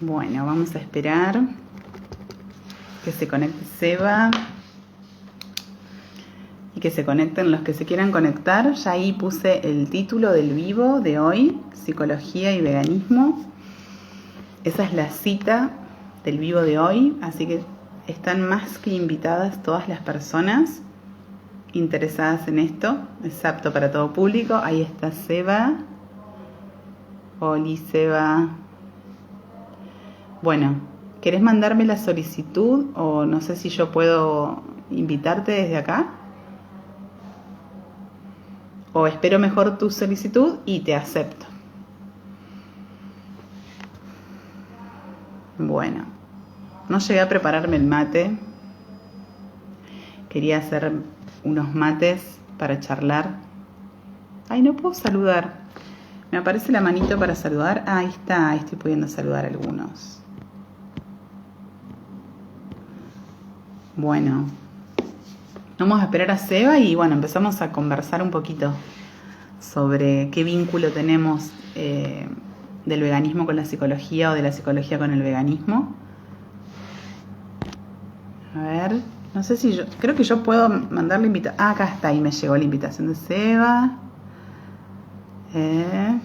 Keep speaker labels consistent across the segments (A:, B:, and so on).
A: Bueno, vamos a esperar que se conecte Seba y que se conecten los que se quieran conectar. Ya ahí puse el título del vivo de hoy, Psicología y Veganismo. Esa es la cita del vivo de hoy, así que están más que invitadas todas las personas interesadas en esto. Es apto para todo público. Ahí está Seba. Oli, Seba. Bueno, ¿querés mandarme la solicitud o no sé si yo puedo invitarte desde acá? O espero mejor tu solicitud y te acepto. Bueno, no llegué a prepararme el mate. Quería hacer unos mates para charlar. Ay, no puedo saludar. Me aparece la manito para saludar. Ah, ahí está, ahí estoy pudiendo saludar a algunos. Bueno, vamos a esperar a Seba y bueno, empezamos a conversar un poquito sobre qué vínculo tenemos del veganismo con la psicología o de la psicología con el veganismo. A ver, no sé si yo, creo que yo puedo mandar la invitación. Ah, acá está, ahí me llegó la invitación de Seba. A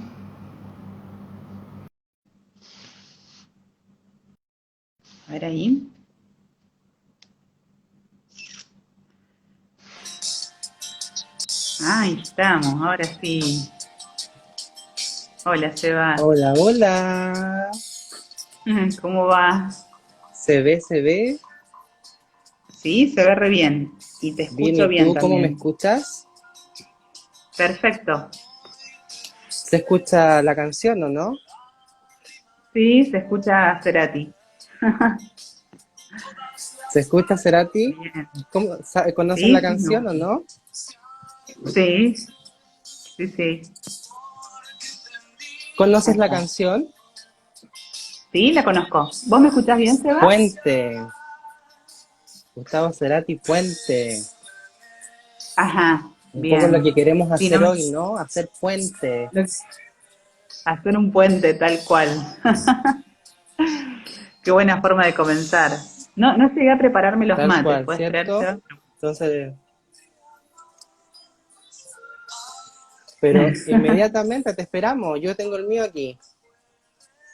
A: ver ahí. Ahí estamos, ahora sí. Hola, Seba.
B: Hola, hola.
A: ¿Cómo va?
B: ¿Se ve, se ve?
A: Sí, se ve re bien. Y te
B: Bien,
A: escucho
B: ¿y
A: bien
B: tú cómo me
A: también.
B: escuchas?
A: Perfecto.
B: ¿Se escucha la canción o no?
A: Sí, se escucha a Cerati.
B: ¿Se escucha Cerati?
A: Bien.
B: ¿Conoces la
A: Sí, sí, me
B: canción o
A: gusta.
B: no?
A: Sí, sí, sí.
B: ¿Conoces
A: Ahí
B: la
A: está.
B: canción?
A: Sí, la conozco. ¿Vos me escuchás bien, Seba?
B: Puente. Gustavo Cerati, Puente.
A: Ajá,
B: Un poco lo que
A: bien.
B: queremos
A: Sí, no
B: hacer
A: me...
B: hoy, ¿no? Hacer puente.
A: Hacer un puente tal cual. Qué buena forma de comenzar. No, no llegué a prepararme los
B: Tal
A: mates,
B: cual,
A: ¿puedes creer,
B: ¿cierto?
A: Seba?
B: Entonces, pero inmediatamente te esperamos. Yo tengo el mío aquí.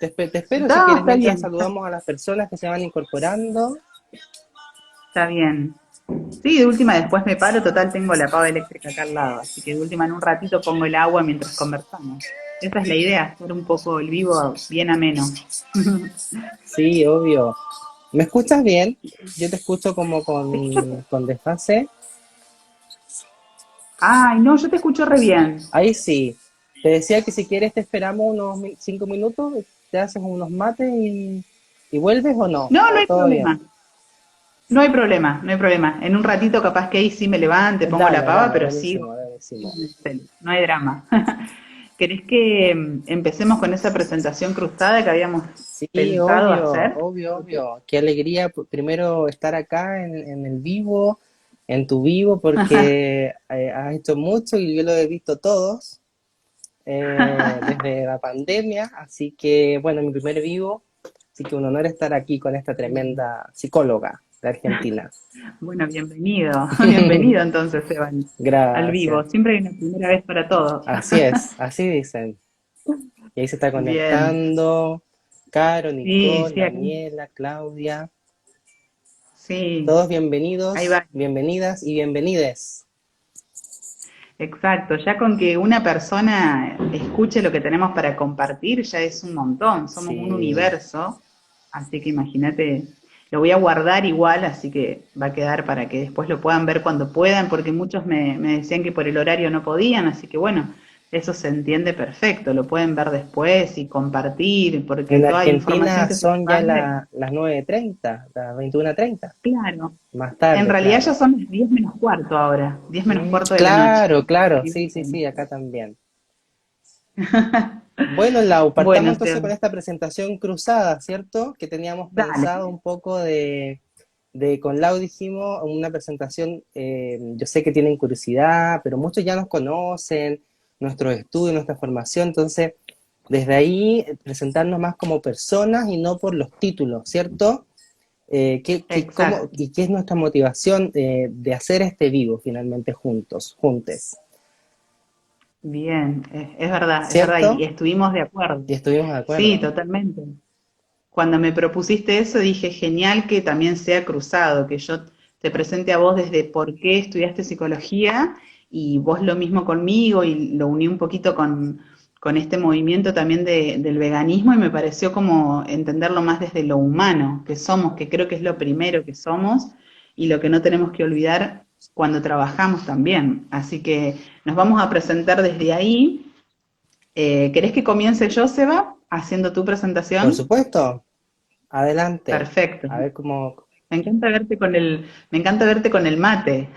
B: Te espero si
A: No,
B: quieres
A: está
B: mientras
A: bien,
B: saludamos a las personas que se van incorporando.
A: está bien. Sí, de última después me paro, total tengo la pava eléctrica acá al lado, así que de última en un ratito pongo el agua mientras conversamos. Esa es la idea, hacer un poco el vivo bien ameno.
B: Sí, obvio. ¿Me escuchas bien? Yo te escucho como con desfase.
A: Ay, no, yo te escucho re bien.
B: Ahí sí. Te decía que si quieres te esperamos unos 5 minutos, te haces unos mates y vuelves o no.
A: No, no hay
B: Todo bien.
A: problema. No hay problema, no hay problema. En un ratito capaz que ahí sí me levante, pongo la
B: Dale,
A: pava,
B: dale,
A: pero sigo
B: buenísimo, buenísimo.
A: en el celu. No hay drama. ¿Querés que empecemos con esa presentación cruzada que habíamos
B: Sí,
A: pensado
B: obvio,
A: hacer?
B: obvio, obvio. Qué alegría primero estar acá en el vivo, en tu vivo, porque has hecho mucho y yo lo he visto todos. Desde la pandemia, así que bueno, mi primer vivo, así que un honor estar aquí con esta tremenda psicóloga de Argentina.
A: Bueno, bienvenido, bienvenido entonces, Evan, al vivo.
B: Gracias.
A: Siempre hay una primera vez para todo.
B: Así es, así dicen. Y ahí se está
A: Bien.
B: conectando Caro,
A: Sí,
B: Nicole,
A: sí, acá.
B: Daniela, Claudia,
A: Sí,
B: todos
A: ahí
B: bienvenidos,
A: va.
B: bienvenidas y bienvenides.
A: Exacto. Ya con que una persona escuche lo que tenemos para compartir ya es un montón. Somos un
B: Sí,
A: universo. Así que imagínate, lo voy a guardar igual, así que va a quedar para que después lo puedan ver cuando puedan, porque muchos me decían que por el horario no podían, así que bueno, eso se entiende perfecto, lo pueden ver después y compartir, porque
B: en
A: toda información
B: Argentina
A: que se
B: son ya
A: expande,
B: las 9:30, las 21:30,
A: claro,
B: más
A: en
B: tarde,
A: realidad ya
B: claro.
A: son las 10 menos cuarto ahora, 10 menos cuarto de la noche.
B: Claro, claro,
A: Así
B: sí, sí,
A: que,
B: sí, acá también. Bueno, Lau, partamos
A: bueno,
B: entonces con esta presentación cruzada, ¿cierto? Que teníamos
A: dale.
B: pensado un poco con Lau dijimos una presentación, yo sé que tienen curiosidad, pero muchos ya nos conocen, nuestros estudios, nuestra formación, entonces desde ahí presentarnos más como personas y no por los títulos, ¿cierto?
A: Exacto.
B: ¿Y qué es nuestra motivación de hacer este vivo finalmente juntos, juntes?
A: Bien, es verdad, y
B: ¿Cierto?
A: estuvimos de acuerdo.
B: Y estuvimos de
A: Sí,
B: acuerdo.
A: totalmente. Cuando me propusiste eso, dije, genial que también sea cruzado, que yo te presente a vos desde por qué estudiaste psicología y vos lo mismo conmigo y lo uní un poquito con este movimiento también del veganismo y me pareció como entenderlo más desde lo humano que somos, que creo que es lo primero que somos y lo que no tenemos que olvidar cuando trabajamos también. Así que nos vamos a presentar desde ahí. ¿Querés que comience yo, Seba, haciendo tu
B: Por
A: presentación?
B: supuesto, adelante.
A: Perfecto.
B: A ver cómo...
A: Me encanta verte con el mate.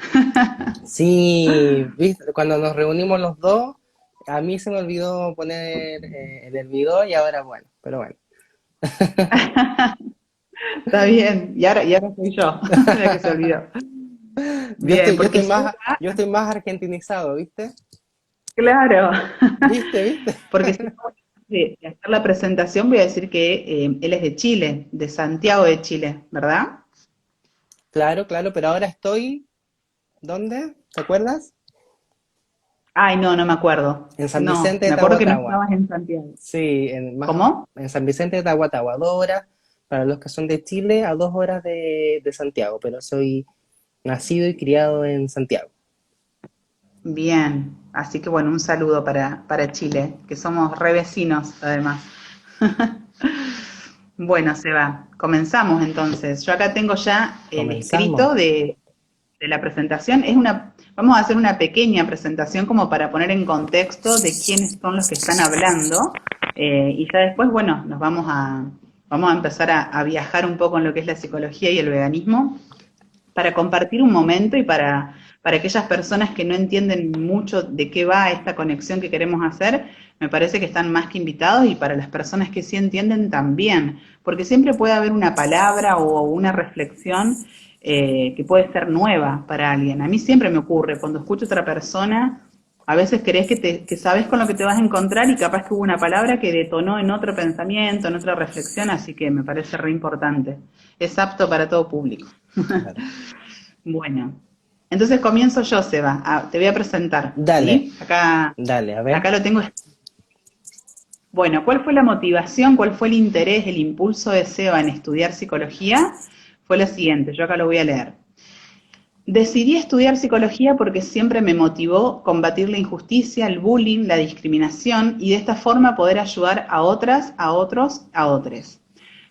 B: Sí, ¿viste? Cuando nos reunimos los dos, a mí se me olvidó poner el hervidor y ahora bueno, pero bueno.
A: Está bien. Y ahora soy yo, la que se olvidó. Bien, porque
B: Yo estoy más argentinizado, ¿viste?
A: claro,
B: ¿Viste, viste?
A: porque si no, de hacer la presentación voy a decir que él es de Chile, de Santiago de Chile, ¿verdad?
B: Claro, claro, pero ahora estoy, ¿dónde? ¿Te acuerdas?
A: Ay, no, no me acuerdo.
B: En San
A: No,
B: Vicente de
A: me acuerdo que no
B: Tahuatahua.
A: estabas en Santiago.
B: Sí,
A: ¿Cómo?
B: en San Vicente de Tahuatahua, 2 horas, para los que son de Chile, a 2 horas de Santiago, pero soy nacido y criado en Santiago.
A: Bien. Así que bueno, un saludo para Chile, que somos re vecinos además. Bueno, Seba, comenzamos entonces. Yo acá tengo ya el
B: Comenzamos.
A: escrito de la presentación. Vamos a hacer una pequeña presentación como para poner en contexto de quiénes son los que están hablando. Y ya después, bueno, vamos a empezar a viajar un poco en lo que es la psicología y el veganismo para compartir un momento y para aquellas personas que no entienden mucho de qué va esta conexión que queremos hacer, me parece que están más que invitados y para las personas que sí entienden también, porque siempre puede haber una palabra o una reflexión que puede ser nueva para alguien. A mí siempre me ocurre, cuando escucho a otra persona, a veces crees que sabes con lo que te vas a encontrar y capaz que hubo una palabra que detonó en otro pensamiento, en otra reflexión, así que me parece re importante. Es apto para todo público.
B: Claro.
A: Bueno, entonces comienzo yo, Seba. Te voy a presentar,
B: Dale,
A: ¿sí? Acá,
B: dale, a ver.
A: acá lo tengo. Bueno, ¿cuál fue la motivación, cuál fue el interés, el impulso de Seba en estudiar psicología? Fue lo siguiente, yo acá lo voy a leer. Decidí estudiar psicología porque siempre me motivó combatir la injusticia, el bullying, la discriminación y de esta forma poder ayudar a otras, a otros, a otros.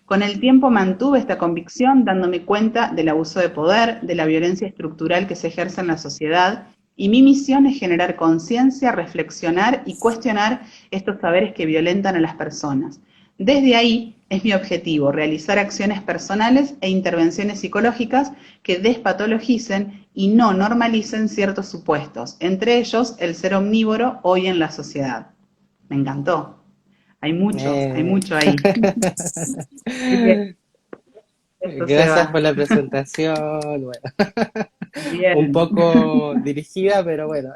A: Con el tiempo mantuve esta convicción dándome cuenta del abuso de poder, de la violencia estructural que se ejerce en la sociedad y mi misión es generar conciencia, reflexionar y cuestionar estos saberes que violentan a las personas. Desde ahí es mi objetivo realizar acciones personales e intervenciones psicológicas que despatologicen y no normalicen ciertos supuestos, entre ellos el ser omnívoro hoy en la sociedad. Me encantó. Hay
B: Eh,
A: mucho ahí. Así que esto se
B: Gracias
A: va.
B: por la presentación. Bueno, un
A: Bien.
B: poco dirigida, pero bueno,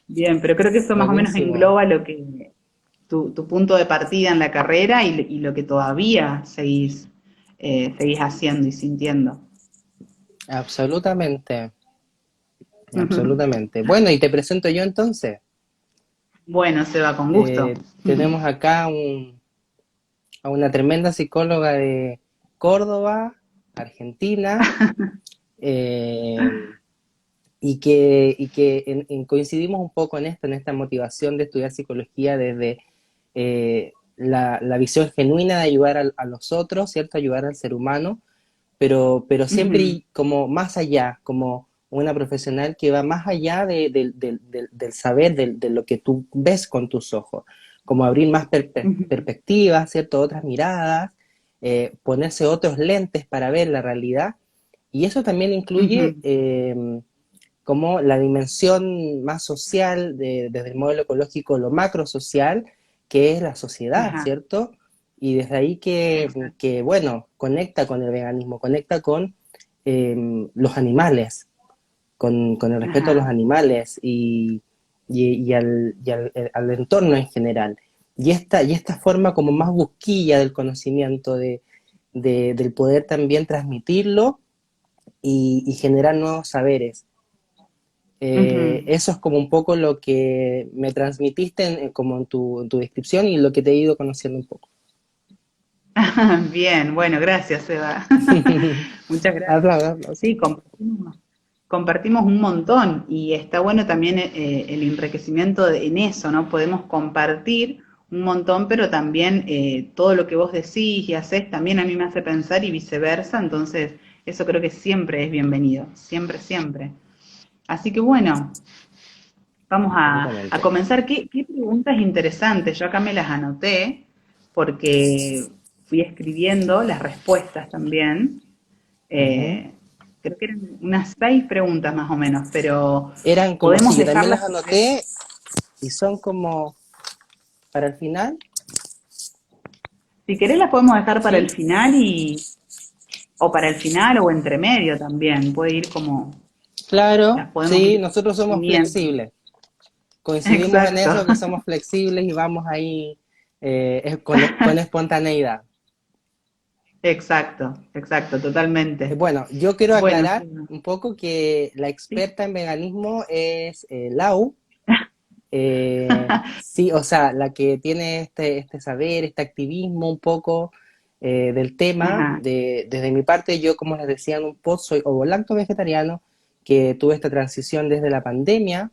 A: Bien, pero creo que eso más o menos
B: buenísimo.
A: engloba lo que tu punto de partida en la carrera y lo que todavía seguís haciendo y sintiendo.
B: Absolutamente, absolutamente. Bueno, y te presento yo entonces.
A: Bueno, se va con gusto.
B: Tenemos acá a una tremenda psicóloga de Córdoba, Argentina, eh, coincidimos un poco en esta motivación de estudiar psicología desde la visión genuina de ayudar a los otros, ¿cierto? Ayudar al ser humano, pero
A: Ujú,
B: siempre como más allá, como una profesional que va más allá del saber, de lo que tú ves con tus ojos, como abrir más
A: ujú,
B: perspectivas, ¿cierto? Otras miradas, ponerse otros lentes para ver la realidad. Y eso también incluye
A: ujú.
B: como la dimensión más social desde el modelo ecológico, lo macro social, que es la sociedad,
A: Ajá,
B: ¿cierto? Y desde ahí
A: exacto.
B: bueno, conecta con el veganismo, conecta con los animales, con el respeto a los
A: Ajá,
B: animales al entorno en general. Y esta forma como más busquilla del conocimiento, del poder también transmitirlo y generar nuevos saberes.
A: Ujú.
B: Eso es como un poco lo que me transmitiste como en tu descripción y lo que te he ido conociendo un poco.
A: Bien, bueno, gracias, Eva. Muchas gracias.
B: Habla, habla, sí.
A: Sí, compartimos un montón y está bueno también el enriquecimiento en eso, ¿no? Podemos compartir un montón, pero también todo lo que vos decís y haces también a mí me hace pensar y viceversa, entonces eso creo que siempre es bienvenido, siempre, siempre. Así que bueno, vamos a
B: Absolutamente.
A: comenzar. ¿Qué preguntas interesantes? Yo acá me las anoté porque fui escribiendo las respuestas también.
B: Ujú.
A: Eh, Creo que eran unas 6 preguntas más o menos, pero
B: Eran como,
A: podemos
B: sí, yo también
A: dejarlas
B: las
A: si querés.
B: anoté y son como para el final,
A: Si querés las podemos dejar para el
B: ¿sí?
A: final o para el final o entre medio también. Puede ir como,
B: Claro,
A: las podemos
B: sí,
A: ir
B: nosotros somos
A: uniendo.
B: flexibles. Coincidimos en
A: Exacto,
B: eso, que somos flexibles y vamos ahí con espontaneidad.
A: exacto, exacto, totalmente.
B: Bueno, yo quiero
A: Bueno,
B: aclarar
A: sí,
B: un poco que la
A: sí.
B: experta en veganismo es Lau. Sí, o sea, la que tiene este saber, este activismo un poco del tema.
A: Ajá.
B: Desde mi parte, yo, como les decía en un post, soy ovo-lacto vegetariano, que tuve esta transición desde la pandemia,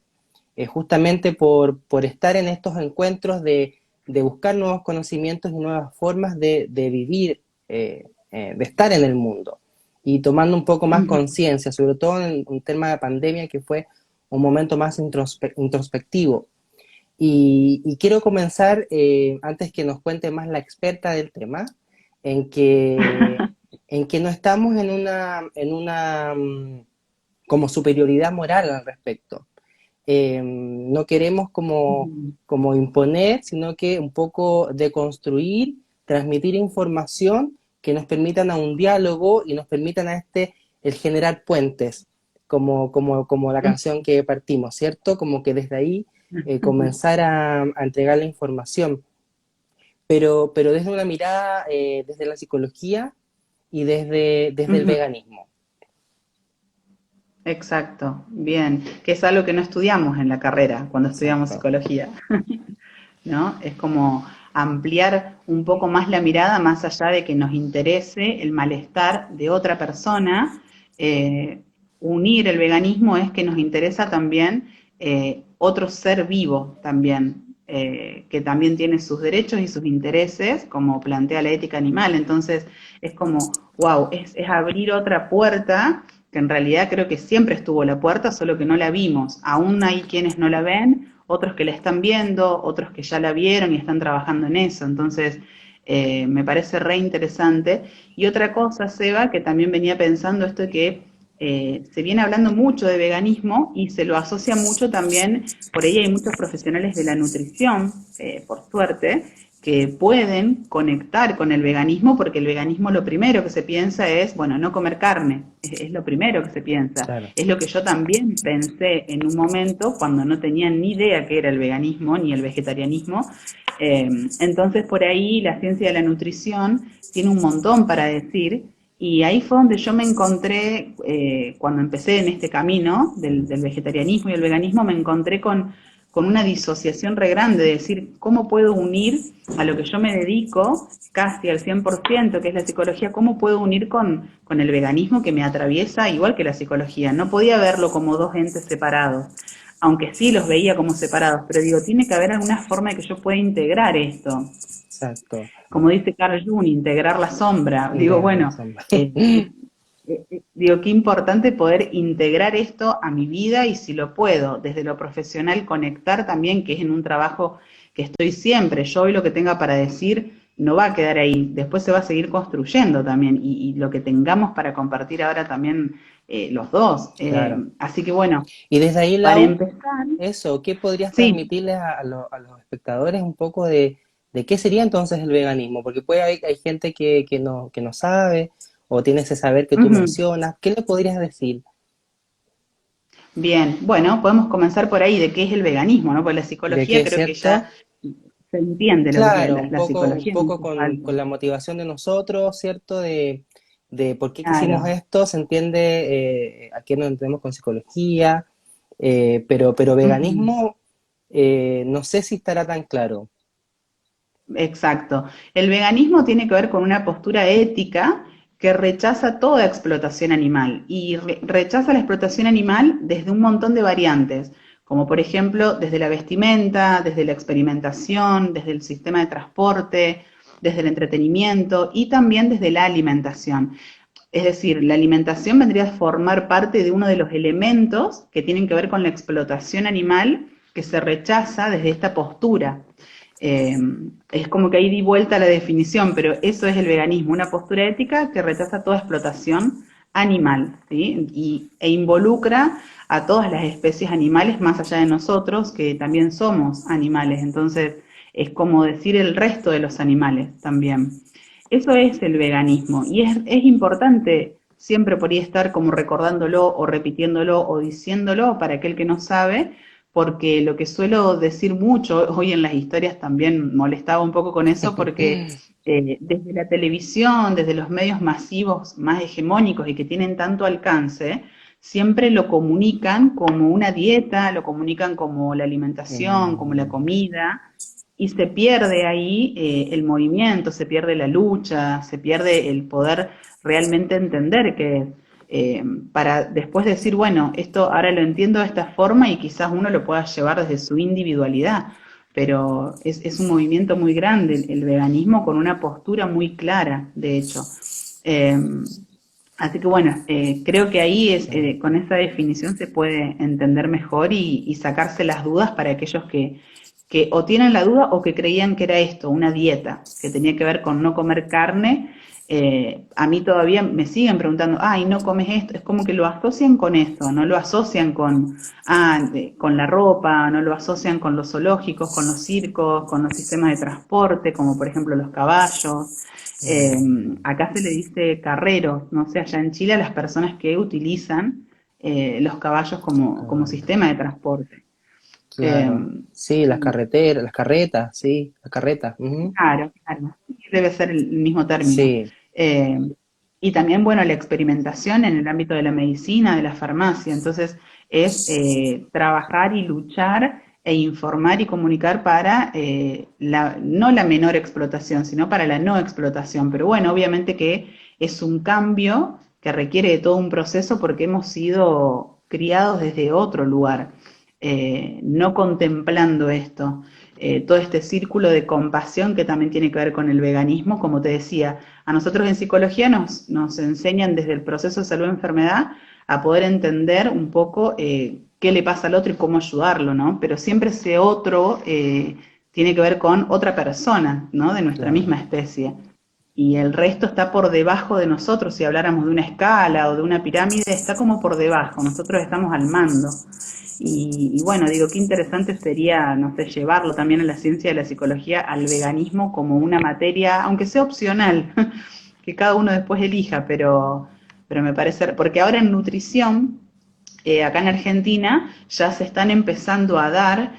B: justamente por estar en estos encuentros de buscar nuevos conocimientos y nuevas formas de vivir, de estar en el mundo y tomando un poco más
A: Ujú,
B: conciencia, sobre todo en un tema de pandemia que fue un momento más introspectivo. Y quiero comenzar, antes que nos cuente más la experta del tema, en que, en que no estamos en una como superioridad moral al respecto. No queremos
A: ujú,
B: como imponer, sino que un poco deconstruir, transmitir información que nos permitan a un diálogo y nos permitan el generar puentes, como la canción que partimos, ¿cierto? Como que desde ahí
A: ujú.
B: comenzar a entregar la información, pero desde una mirada, desde la psicología y desde el
A: Ujú.
B: veganismo.
A: Exacto, bien, que es algo que no estudiamos en la carrera cuando estudiamos
B: Exacto.
A: psicología, ¿no? Es como ampliar un poco más la mirada más allá de que nos interese el malestar de otra persona. Unir el veganismo es que nos interesa también otro ser vivo también, que también tiene sus derechos y sus intereses, como plantea la ética animal. Entonces es como, wow, es abrir otra puerta que en realidad creo que siempre estuvo la puerta, solo que no la vimos. Aún hay quienes no la ven, otros que la están viendo, otros que ya la vieron y están trabajando en eso. Entonces, me parece re interesante. Y otra cosa, Seba, que también venía pensando esto de que se viene hablando mucho de veganismo y se lo asocia mucho también, por ahí hay muchos profesionales de la nutrición, por suerte, que pueden conectar con el veganismo, porque el veganismo lo primero que se piensa es, bueno, no comer carne, es lo primero que se piensa.
B: Claro.
A: Es lo que yo también pensé en un momento cuando no tenía ni idea qué era el veganismo ni el vegetarianismo. Entonces por ahí la ciencia de la nutrición tiene un montón para decir y ahí fue donde yo me encontré, cuando empecé en este camino del vegetarianismo y el veganismo, me encontré con una disociación re grande de decir, ¿cómo puedo unir a lo que yo me dedico casi al 100%, que es la psicología, cómo puedo unir con el veganismo que me atraviesa igual que la psicología? No podía verlo como dos entes separados, aunque sí los veía como separados, pero digo, tiene que haber alguna forma de que yo pueda integrar esto.
B: Exacto.
A: Como dice Carl Jung, integrar la sombra. Digo,
B: Integrar la
A: bueno,
B: sombra.
A: digo, qué importante poder integrar esto a mi vida y si lo puedo, desde lo profesional, conectar también, que es en un trabajo que estoy siempre. Yo hoy lo que tenga para decir no va a quedar ahí, después se va a seguir construyendo también y lo que tengamos para compartir ahora también los dos.
B: Claro.
A: Así que bueno,
B: Y desde ahí,
A: para
B: Lau,
A: empezar,
B: eso, ¿qué podrías
A: sí.
B: transmitirles a los espectadores un poco de qué sería entonces el veganismo? Porque puede haber, hay gente que no sabe o tiene ese saber que tú
A: Ujú.
B: mencionas. ¿Qué le podrías decir?
A: Bien, bueno, podemos comenzar por ahí de qué es el veganismo, ¿no? Porque la
B: ¿De
A: psicología
B: qué,
A: creo que ya
B: cierto?
A: se entiende lo que es
B: Claro,
A: la
B: un
A: psicología, es un
B: poco
A: poco algo.
B: con la motivación de nosotros, ¿cierto? De por qué quisimos
A: Claro.
B: esto, se entiende a qué nos entendemos con psicología, pero
A: Ujú.
B: veganismo no sé si estará tan claro.
A: Exacto. El veganismo tiene que ver con una postura ética que rechaza toda explotación animal y rechaza la explotación animal desde un montón de variantes, como por ejemplo desde la vestimenta, desde la experimentación, desde el sistema de transporte, desde el entretenimiento y también desde la alimentación. Es decir, la alimentación vendría a formar parte de uno de los elementos que tienen que ver con la explotación animal que se rechaza desde esta postura. Eh, es como que ahí di vuelta a la definición, pero eso es el veganismo, una postura ética que rechaza toda explotación animal, ¿sí? E involucra a todas las especies animales más allá de nosotros, que también somos animales. Entonces, es como decir el resto de los animales también. Eso es el veganismo y es importante siempre por ahí estar como recordándolo o repitiéndolo o diciéndolo para aquel que no sabe, porque lo que suelo decir mucho hoy en las historias también molestaba un poco con eso, porque desde la televisión, desde los medios masivos más hegemónicos y que tienen tanto alcance, siempre lo comunican como una dieta, lo comunican como la alimentación, como la
B: Mm,
A: comida, y se pierde ahí el movimiento, se pierde la lucha, se pierde el poder realmente entender que para después decir, bueno, esto ahora lo entiendo de esta forma y quizás uno lo pueda llevar desde su individualidad, pero es un movimiento muy grande el veganismo con una postura muy clara, de hecho. Eh, Así que bueno, creo que ahí es,
B: claro.
A: con esa definición se puede entender mejor y sacarse las dudas para aquellos que o tienen la duda o que creían que era esto, una dieta, que tenía que ver con no comer carne. A mí todavía me siguen preguntando, ay, no comes esto, es como que lo asocian con eso, no lo asocian con, con la ropa, no lo asocian con los zoológicos, con los circos, con los sistemas de transporte, como por ejemplo los caballos. Eh, Acá se le dice carreros, no sé, allá en Chile a las personas que utilizan los caballos como
B: Ah,
A: sistema de transporte. Eh,
B: claro. Sí, las carreteras, las carretas, sí, las carretas. Ujú.
A: claro, claro, debe ser el mismo término.
B: Sí,
A: Eh, y también, bueno, la experimentación en el ámbito de la medicina, de la farmacia. Entonces, es trabajar y luchar e informar y comunicar para no la menor explotación, sino para la no explotación. Pero bueno, obviamente que es un cambio que requiere de todo un proceso porque hemos sido criados desde otro lugar, no contemplando esto. Todo este círculo de compasión que también tiene que ver con el veganismo, como te decía, a nosotros en psicología nos enseñan desde el proceso de salud-enfermedad a poder entender un poco qué le pasa al otro y cómo ayudarlo, ¿no? Pero siempre ese otro tiene que ver con otra persona, ¿no? De nuestra
B: claro.
A: misma especie. Y el resto está por debajo de nosotros, si habláramos de una escala o de una pirámide, está como por debajo, nosotros estamos al mando. Y bueno, digo, qué interesante sería, no sé, llevarlo también a la ciencia de la psicología al veganismo como una materia, aunque sea opcional, que cada uno después elija, pero me parece, porque ahora en nutrición, acá en Argentina, ya se están empezando a dar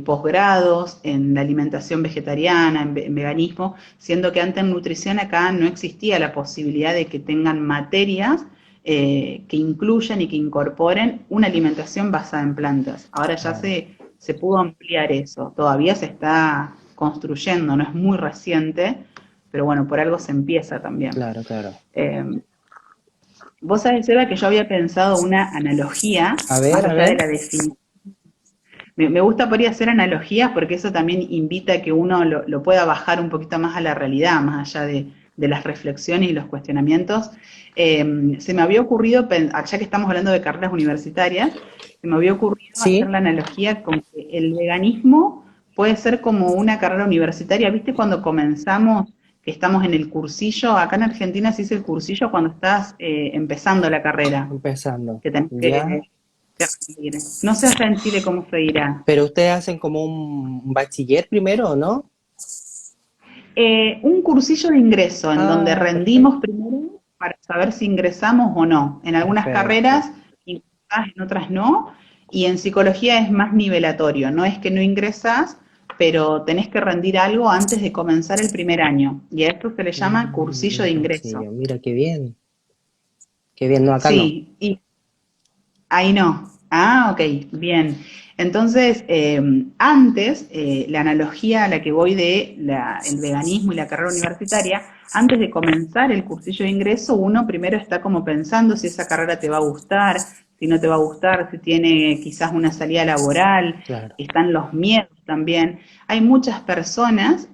A: posgrados en la alimentación vegetariana, en veganismo, siendo que antes en nutrición acá no existía la posibilidad de que tengan materias que incluyan y que incorporen una alimentación basada en plantas. Ahora ya
B: Claro,
A: se pudo ampliar eso, todavía se está construyendo, no es muy reciente, pero bueno, por algo se empieza también.
B: claro, claro.
A: Eh, Vos sabés, Seba, que yo había pensado una analogía, más
B: A
A: allá de
B: ver,
A: la definición. Me gusta por ahí hacer analogías porque eso también invita a que uno lo pueda bajar un poquito más a la realidad, más allá de las reflexiones y los cuestionamientos. Se me había ocurrido, ya que estamos hablando de carreras universitarias, se me había ocurrido hacer
B: sí,
A: la analogía con que el veganismo puede ser como una carrera universitaria. ¿Viste cuando comenzamos, que estamos en el cursillo? Acá en Argentina se dice el cursillo cuando estás empezando la carrera,
B: empezando.
A: que tenés
B: Ya.
A: que rendir. No sé allá en Chile cómo se dirá.
B: Pero ustedes hacen como un bachiller primero, ¿o no?
A: Un cursillo de ingreso en donde
B: Ah,
A: rendimos
B: perfecto,
A: primero para saber si ingresamos o no. En algunas
B: perfecto.
A: carreras pasás, en otras no, y en psicología es más nivelatorio, no es que no ingresás, pero tenés que rendir algo antes de comenzar el primer año, y a esto se le llama cursillo
B: Un
A: de ingreso.
B: cursillo. Mira, qué bien. Qué bien. No, acá no.
A: Sí, y ahí no. Ah, ok, bien. Entonces, antes, la analogía a la que voy de el veganismo y la carrera universitaria, antes de comenzar el cursillo de ingreso, uno primero está como pensando si esa carrera te va a gustar, si no te va a gustar, si tiene quizás una salida laboral,
B: Claro.
A: están los miedos también. Hay muchas personas,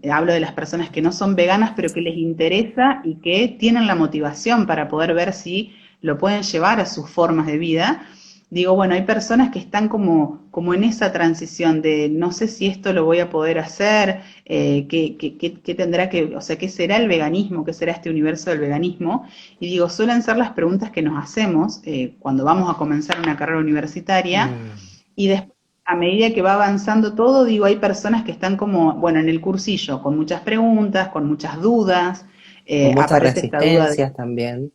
A: hablo de las personas que no son veganas, pero que les interesa y que tienen la motivación para poder ver si lo pueden llevar a sus formas de vida. Digo, bueno, hay personas que están como en esa transición de no sé si esto lo voy a poder hacer, qué tendrá que, o sea, qué será el veganismo, qué será este universo del veganismo. Y digo, suelen ser las preguntas que nos hacemos cuando vamos a comenzar una carrera universitaria
B: Mm,
A: y después, a medida que va avanzando todo, digo, hay personas que están como, bueno, en el cursillo, con muchas preguntas, con muchas dudas,
B: con muchas
A: aparece esta duda de
B: resistencias también.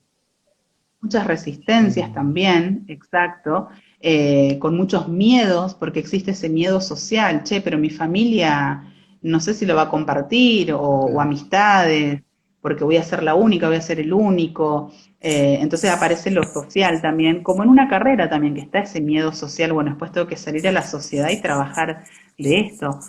A: muchas resistencias
B: Mm,
A: también, exacto, con muchos miedos, porque existe ese miedo social, che, pero mi familia no sé si lo va a compartir o
B: claro.
A: amistades, porque voy a ser la única, voy a ser el único. Entonces aparece lo social también, como en una carrera también, que está ese miedo social, bueno, después tengo que salir a la sociedad y trabajar de esto.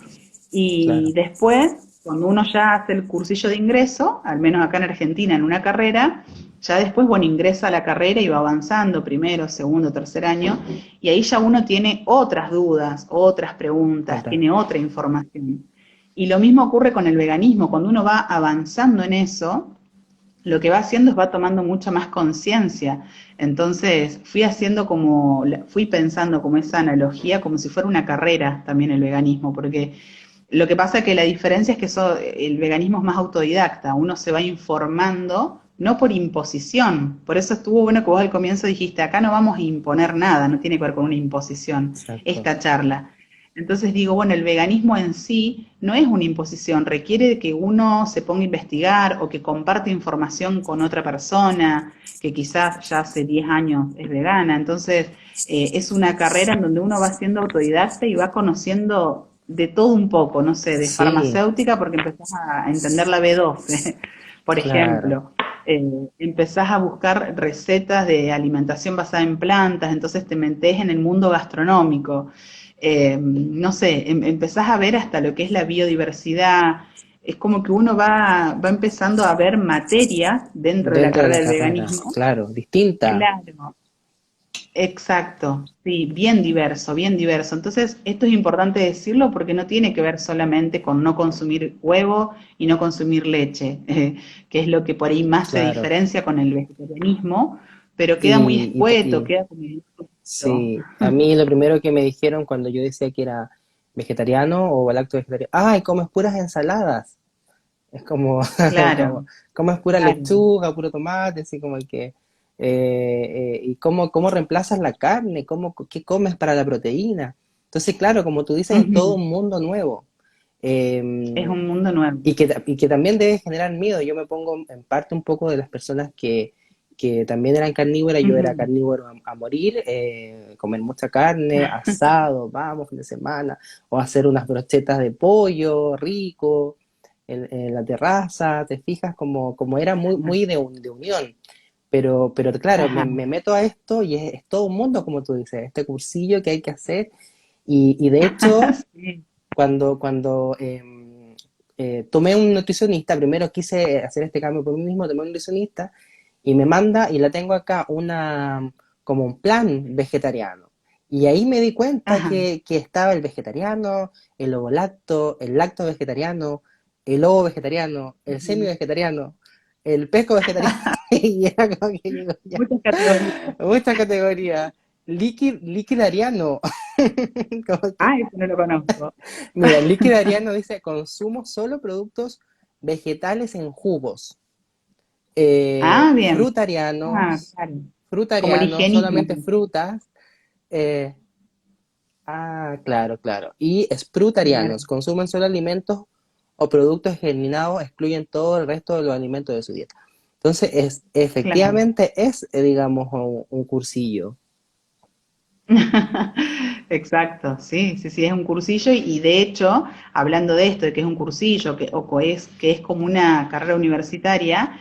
A: Y
B: Claro.
A: después, cuando uno ya hace el cursillo de ingreso, al menos acá en Argentina, en una carrera, ya después, bueno, ingresa a la carrera y va avanzando, primero, segundo, tercer año, y ahí ya uno tiene otras dudas, otras preguntas,
B: Otra.
A: tiene otra información. Y lo mismo ocurre con el veganismo, cuando uno va avanzando en eso, lo que va haciendo es va tomando mucha más conciencia. Entonces fui haciendo como, fui pensando como esa analogía, como si fuera una carrera también el veganismo, porque lo que pasa es que la diferencia es que el veganismo es más autodidacta, uno se va informando, no por imposición. Por eso estuvo bueno que vos al comienzo dijiste, acá no vamos a imponer nada, no tiene que ver con una imposición
B: Exacto.
A: esta charla. Entonces digo, bueno, el veganismo en sí no es una imposición, requiere de que uno se ponga a investigar o que comparte información con otra persona que quizás ya hace 10 años es vegana. Entonces, es una carrera en donde uno va siendo autodidacta y va conociendo de todo un poco, no sé, de
B: Sí,
A: farmacéutica porque empezás a entender la B12, por
B: claro.
A: ejemplo. Empezás a buscar recetas de alimentación basada en plantas, entonces te metés en el mundo gastronómico. No sé, empezás a ver hasta lo que es la biodiversidad. Es como que uno va empezando a ver materias dentro de la
B: Dentro de
A: carrera
B: la
A: del
B: carrera,
A: veganismo.
B: claro, distinta.
A: Claro, exacto, sí, bien diverso, bien diverso. Entonces, esto es importante decirlo porque no tiene que ver solamente con no consumir huevo y no consumir leche, que es lo que por ahí más se
B: Claro.
A: diferencia con el vegetarianismo, pero queda muy
B: Y,
A: escueto, queda como muy poquito.
B: sí, a mí lo primero que me dijeron cuando yo decía que era vegetariano o lacto vegetariano, ¡ay, comes puras ensaladas! Es como, como,
A: Claro,
B: comes pura
A: claro.
B: lechuga, puro tomate, así como el que, y cómo reemplazas la carne, qué comes para la proteína. Entonces, claro, como tú dices, es todo
A: Ujú.
B: un mundo nuevo.
A: Es
B: Eh,
A: un mundo nuevo.
B: y que también debe generar miedo. Yo me pongo en parte un poco de las personas que también eran carnívoras, yo era
A: Ujú.
B: carnívoro a morir, comer mucha carne, asado, vamos, fin de semana, o hacer unas brochetas de pollo rico en la terraza, te fijas, como era muy de unión. Pero claro, me,
A: Ajá.
B: me meto a esto y es todo un mundo, como tú dices, este cursillo que hay que hacer. Y de hecho,
A: Sí.
B: cuando tomé un nutricionista, primero quise hacer este cambio por mí mismo, tomé un nutricionista y me manda, y la tengo acá, como un plan vegetariano. Y ahí me di cuenta
A: Ajá.
B: que estaba el vegetariano, el ovolacto, el lacto vegetariano, el ovo vegetariano, el semi
A: Ujú.
B: vegetariano, el pesco vegetariano, y era como que digo, ya,
A: Muchas categorías.
B: mucha categoría. Liquidariano. Como que
A: Ah, eso no lo conozco.
B: mira, el líquido ariano dice consumo solo productos vegetales en jugos.
A: Ah, bien. Ah,
B: Frutarianos,
A: claro. Como el
B: frutarianos,
A: higienismo.
B: solamente frutas. eh, claro, claro. Y sprutarianos,
A: Claro,
B: consumen solo alimentos o productos germinados, excluyen todo el resto de los alimentos de su dieta. Entonces,
A: claro.
B: efectivamente es, digamos, un cursillo.
A: Exacto, sí, sí, sí, es un cursillo y de hecho, hablando de esto, de que es un cursillo que es como una carrera universitaria,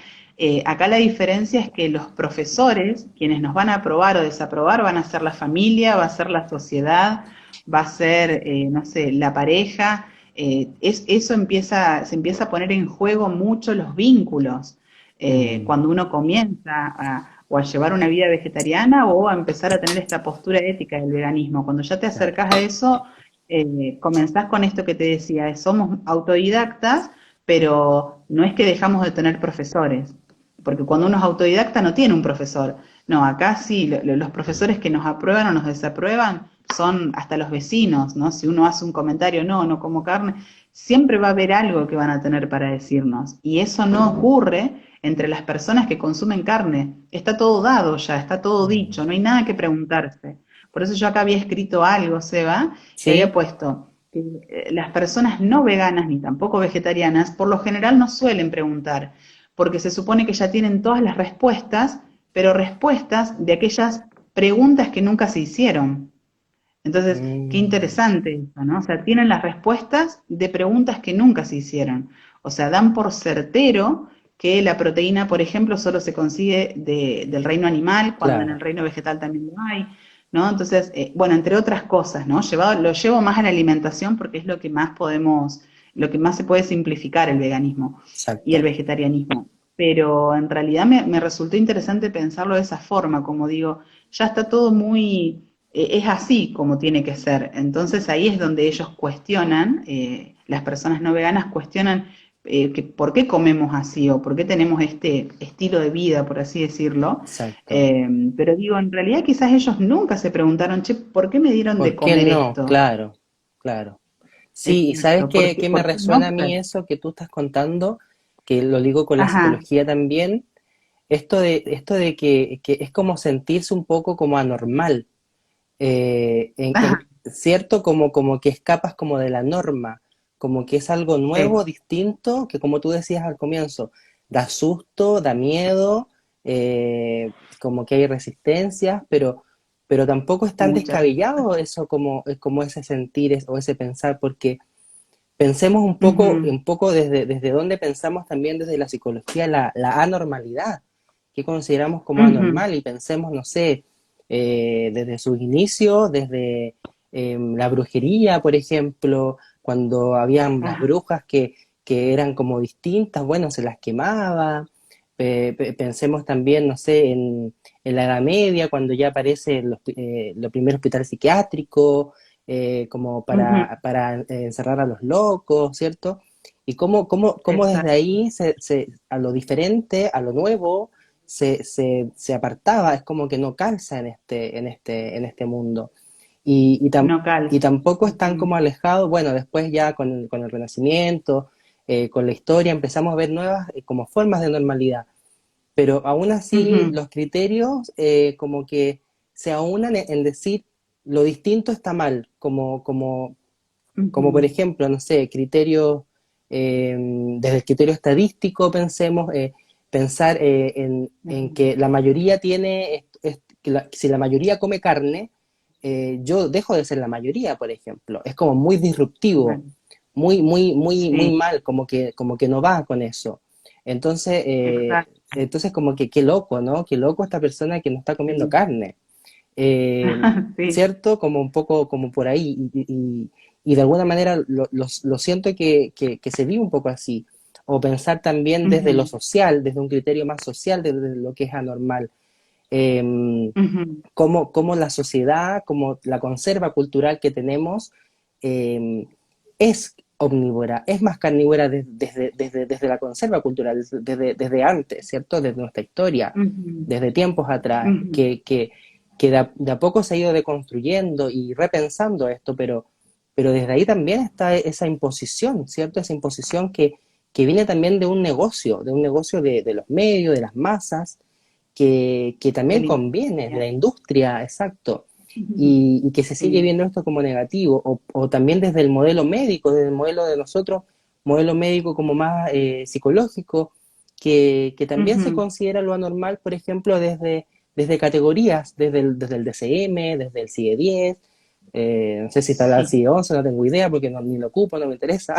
A: acá la diferencia es que los profesores, quienes nos van a aprobar o desaprobar, van a ser la familia, va a ser la sociedad, va a ser, no sé, la pareja, eso se empieza a poner en juego mucho los vínculos
B: Mm,
A: cuando uno comienza o a llevar una vida vegetariana o a empezar a tener esta postura ética del veganismo. Cuando ya te
B: claro.
A: acercas a eso, comenzás con esto que te decía, somos autodidactas, pero no es que dejamos de tener profesores, porque cuando uno es autodidacta no tiene un profesor. No, acá sí, los profesores que nos aprueban o nos desaprueban son hasta los vecinos, ¿no? Si uno hace un comentario, no, no como carne, siempre va a haber algo que van a tener para decirnos. Y eso no ocurre entre las personas que consumen carne. Está todo dado ya, está todo
B: Mm.
A: dicho, no hay nada que preguntarse. Por eso yo acá había escrito algo, Seba, y había
B: ¿Sí?
A: puesto que las personas no veganas ni tampoco vegetarianas por lo general no suelen preguntar, porque se supone que ya tienen todas las respuestas, pero respuestas de aquellas preguntas que nunca se hicieron. Entonces, qué
B: Mm,
A: interesante eso, ¿no? O sea, tienen las respuestas de preguntas que nunca se hicieron. O sea, dan por certero que la proteína, por ejemplo, solo se consigue del reino animal, cuando en el
B: claro.
A: reino vegetal también lo hay, ¿no? Entonces, bueno, entre otras cosas, ¿no? Lo llevo más a la alimentación porque es lo que más podemos, lo que más se puede simplificar el veganismo y el
B: Exacto.
A: vegetarianismo. Pero en realidad me resultó interesante pensarlo de esa forma, como digo, ya está todo muy es así como tiene que ser. Entonces ahí es donde ellos cuestionan, las personas no veganas cuestionan por qué comemos así o por qué tenemos este estilo de vida, por así decirlo.
B: Exacto.
A: Pero digo, en realidad quizás ellos nunca se preguntaron, che, ¿por qué me dieron de
B: ¿Por qué
A: comer
B: no?
A: esto?
B: Claro, claro. Sí, y ¿sabes
A: Exacto,
B: qué me
A: por qué
B: resuena
A: no
B: a mí
A: ser?
B: eso que tú estás contando? Que lo digo con la
A: Ajá,
B: psicología también. Esto de que es como sentirse un poco como anormal.
A: ajá,
B: ¿Cierto? Como que escapas como de la norma, como que es algo nuevo,
A: sí,
B: distinto, que como tú decías al comienzo, da susto, da miedo, como que hay resistencias, pero tampoco es tan
A: muchas.
B: descabellado eso como ese sentir o ese pensar, porque pensemos
A: Ujú,
B: un poco desde dónde pensamos también desde la psicología la anormalidad, que consideramos como
A: ujú,
B: anormal y pensemos, no sé, desde sus inicios, desde la brujería, por ejemplo, cuando habían las
A: ajá,
B: brujas que eran como distintas, bueno, se las quemaba. Pensemos también, no sé, en la Edad Media, cuando ya aparece los primeros hospitales psiquiátricos, como
A: ujú,
B: para encerrar a los locos, ¿cierto? Y cómo desde
A: exacto.
B: ahí a lo diferente, a lo nuevo, se apartaba, es como que no calza en este mundo. Y, y, tam-
A: No
B: y
A: calza.
B: tampoco están
A: Ujú,
B: como alejados, bueno, después ya con el Renacimiento, con la historia, empezamos a ver nuevas como formas de normalidad, pero aún así
A: ujú,
B: los criterios como que se aunan en decir lo distinto está mal, como por
A: ujú.
B: ejemplo, no sé, criterios, desde el criterio estadístico pensemos, pensar en
A: Ujú.
B: que la mayoría si la mayoría come carne, yo dejo de ser la mayoría, por ejemplo. Es como muy disruptivo,
A: Bueno,
B: muy, muy, muy, muy
A: sí,
B: mal, como que no va con eso. Entonces,
A: exacto.
B: como que qué loco, ¿no? Qué loco esta persona que no está comiendo
A: Sí,
B: carne. Eh,
A: sí.
B: ¿Cierto? Como un poco como por ahí. Y de alguna manera lo siento que se vive un poco así. O pensar también desde lo
A: Ujú,
B: social, desde un criterio más social, desde lo que es anormal. Eh,
A: ujú.
B: cómo la sociedad, como la conserva cultural que tenemos, eh, es omnívora, es más carnívora desde la conserva cultural, desde antes, ¿cierto? Desde nuestra historia,
A: Ujú,
B: desde tiempos atrás,
A: ujú,
B: que de a poco se ha ido deconstruyendo y repensando esto, pero desde ahí también está esa imposición, ¿cierto? Esa imposición que viene también de un negocio de los medios, de las masas, que
A: de
B: también
A: la
B: conviene, de
A: industria.
B: la industria, exacto,
A: Ujú,
B: y que se sigue
A: sí,
B: viendo esto como negativo, o también desde el modelo médico, desde el modelo de nosotros, modelo médico como más psicológico, que también se
A: ujú,
B: considera lo anormal, por ejemplo, desde categorías, desde el DCM, desde el CIE 10, no sé si está el
A: Sí,
B: CIE 11, no tengo idea porque ni lo ocupo, no me interesa,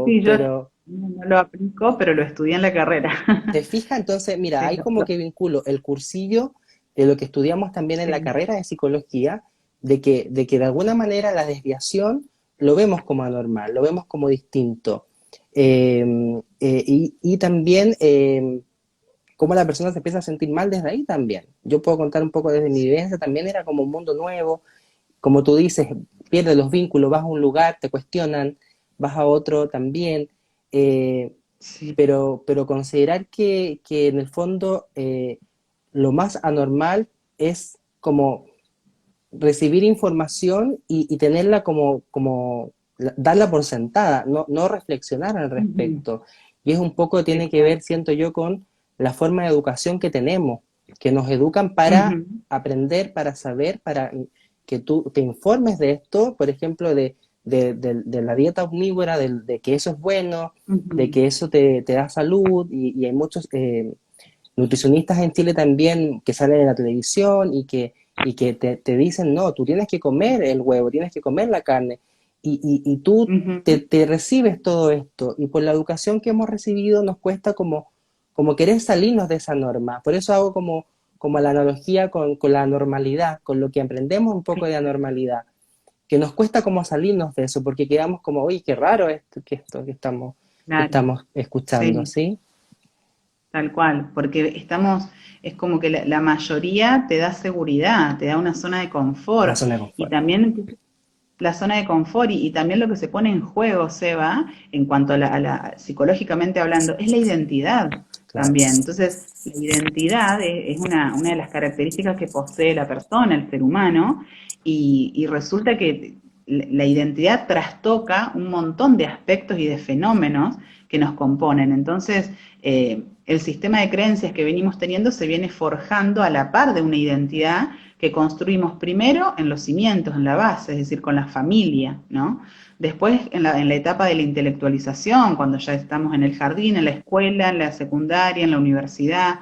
A: sí, yo
B: pero
A: no lo aplico, pero lo estudié en la carrera.
B: ¿te fijas? Entonces, mira,
A: Sí,
B: hay como que vinculo el cursillo de lo que estudiamos también en la
A: sí.
B: carrera de psicología, de que de alguna manera la desviación lo vemos como anormal, lo vemos como distinto. Y también cómo la persona se empieza a sentir mal desde ahí también. Yo puedo contar un poco desde mi vivencia, también era como un mundo nuevo, como tú dices, pierdes los vínculos, vas a un lugar, te cuestionan, vas a otro también. eh,
A: Sí.
B: pero considerar que en el fondo lo más anormal es como recibir información y tenerla darla por sentada, no reflexionar al
A: Ujú.
B: respecto. Y es un poco, tiene que ver,
A: Exacto.
B: siento yo, con la forma de educación que tenemos, que nos educan para
A: Ujú,
B: aprender, para saber, para que tú te informes de esto, por ejemplo, de la dieta omnívora, de que eso es bueno, de
A: ujú,
B: que eso te da salud, y hay muchos nutricionistas en Chile también que salen en la televisión y que te dicen, no, tú tienes que comer el huevo, tienes que comer la carne, y tú
A: ujú.
B: te recibes todo esto, y por la educación que hemos recibido nos cuesta como querer salirnos de esa norma. Por eso hago como la analogía con la normalidad, con lo que aprendemos un poco de la normalidad, que nos cuesta como salirnos de eso, porque quedamos como, oye, qué raro esto que
A: Claro,
B: estamos escuchando,
A: sí.
B: ¿sí?
A: Tal cual, porque es como que la mayoría te da seguridad, te da una zona de
B: Una
A: confort
B: zona de
A: y
B: confort.
A: también la zona de confort y también lo que se pone en juego, Seba, en cuanto psicológicamente hablando, es la identidad
B: Claro.
A: también. Entonces, la identidad es una de las características que posee la persona, el ser humano, y resulta que la identidad trastoca un montón de aspectos y de fenómenos que nos componen. Entonces, el sistema de creencias que venimos teniendo se viene forjando a la par de una identidad que construimos primero en los cimientos, en la base, es decir, con la familia, ¿no? Después, en la etapa de la intelectualización, cuando ya estamos en el jardín, en la escuela, en la secundaria, en la universidad,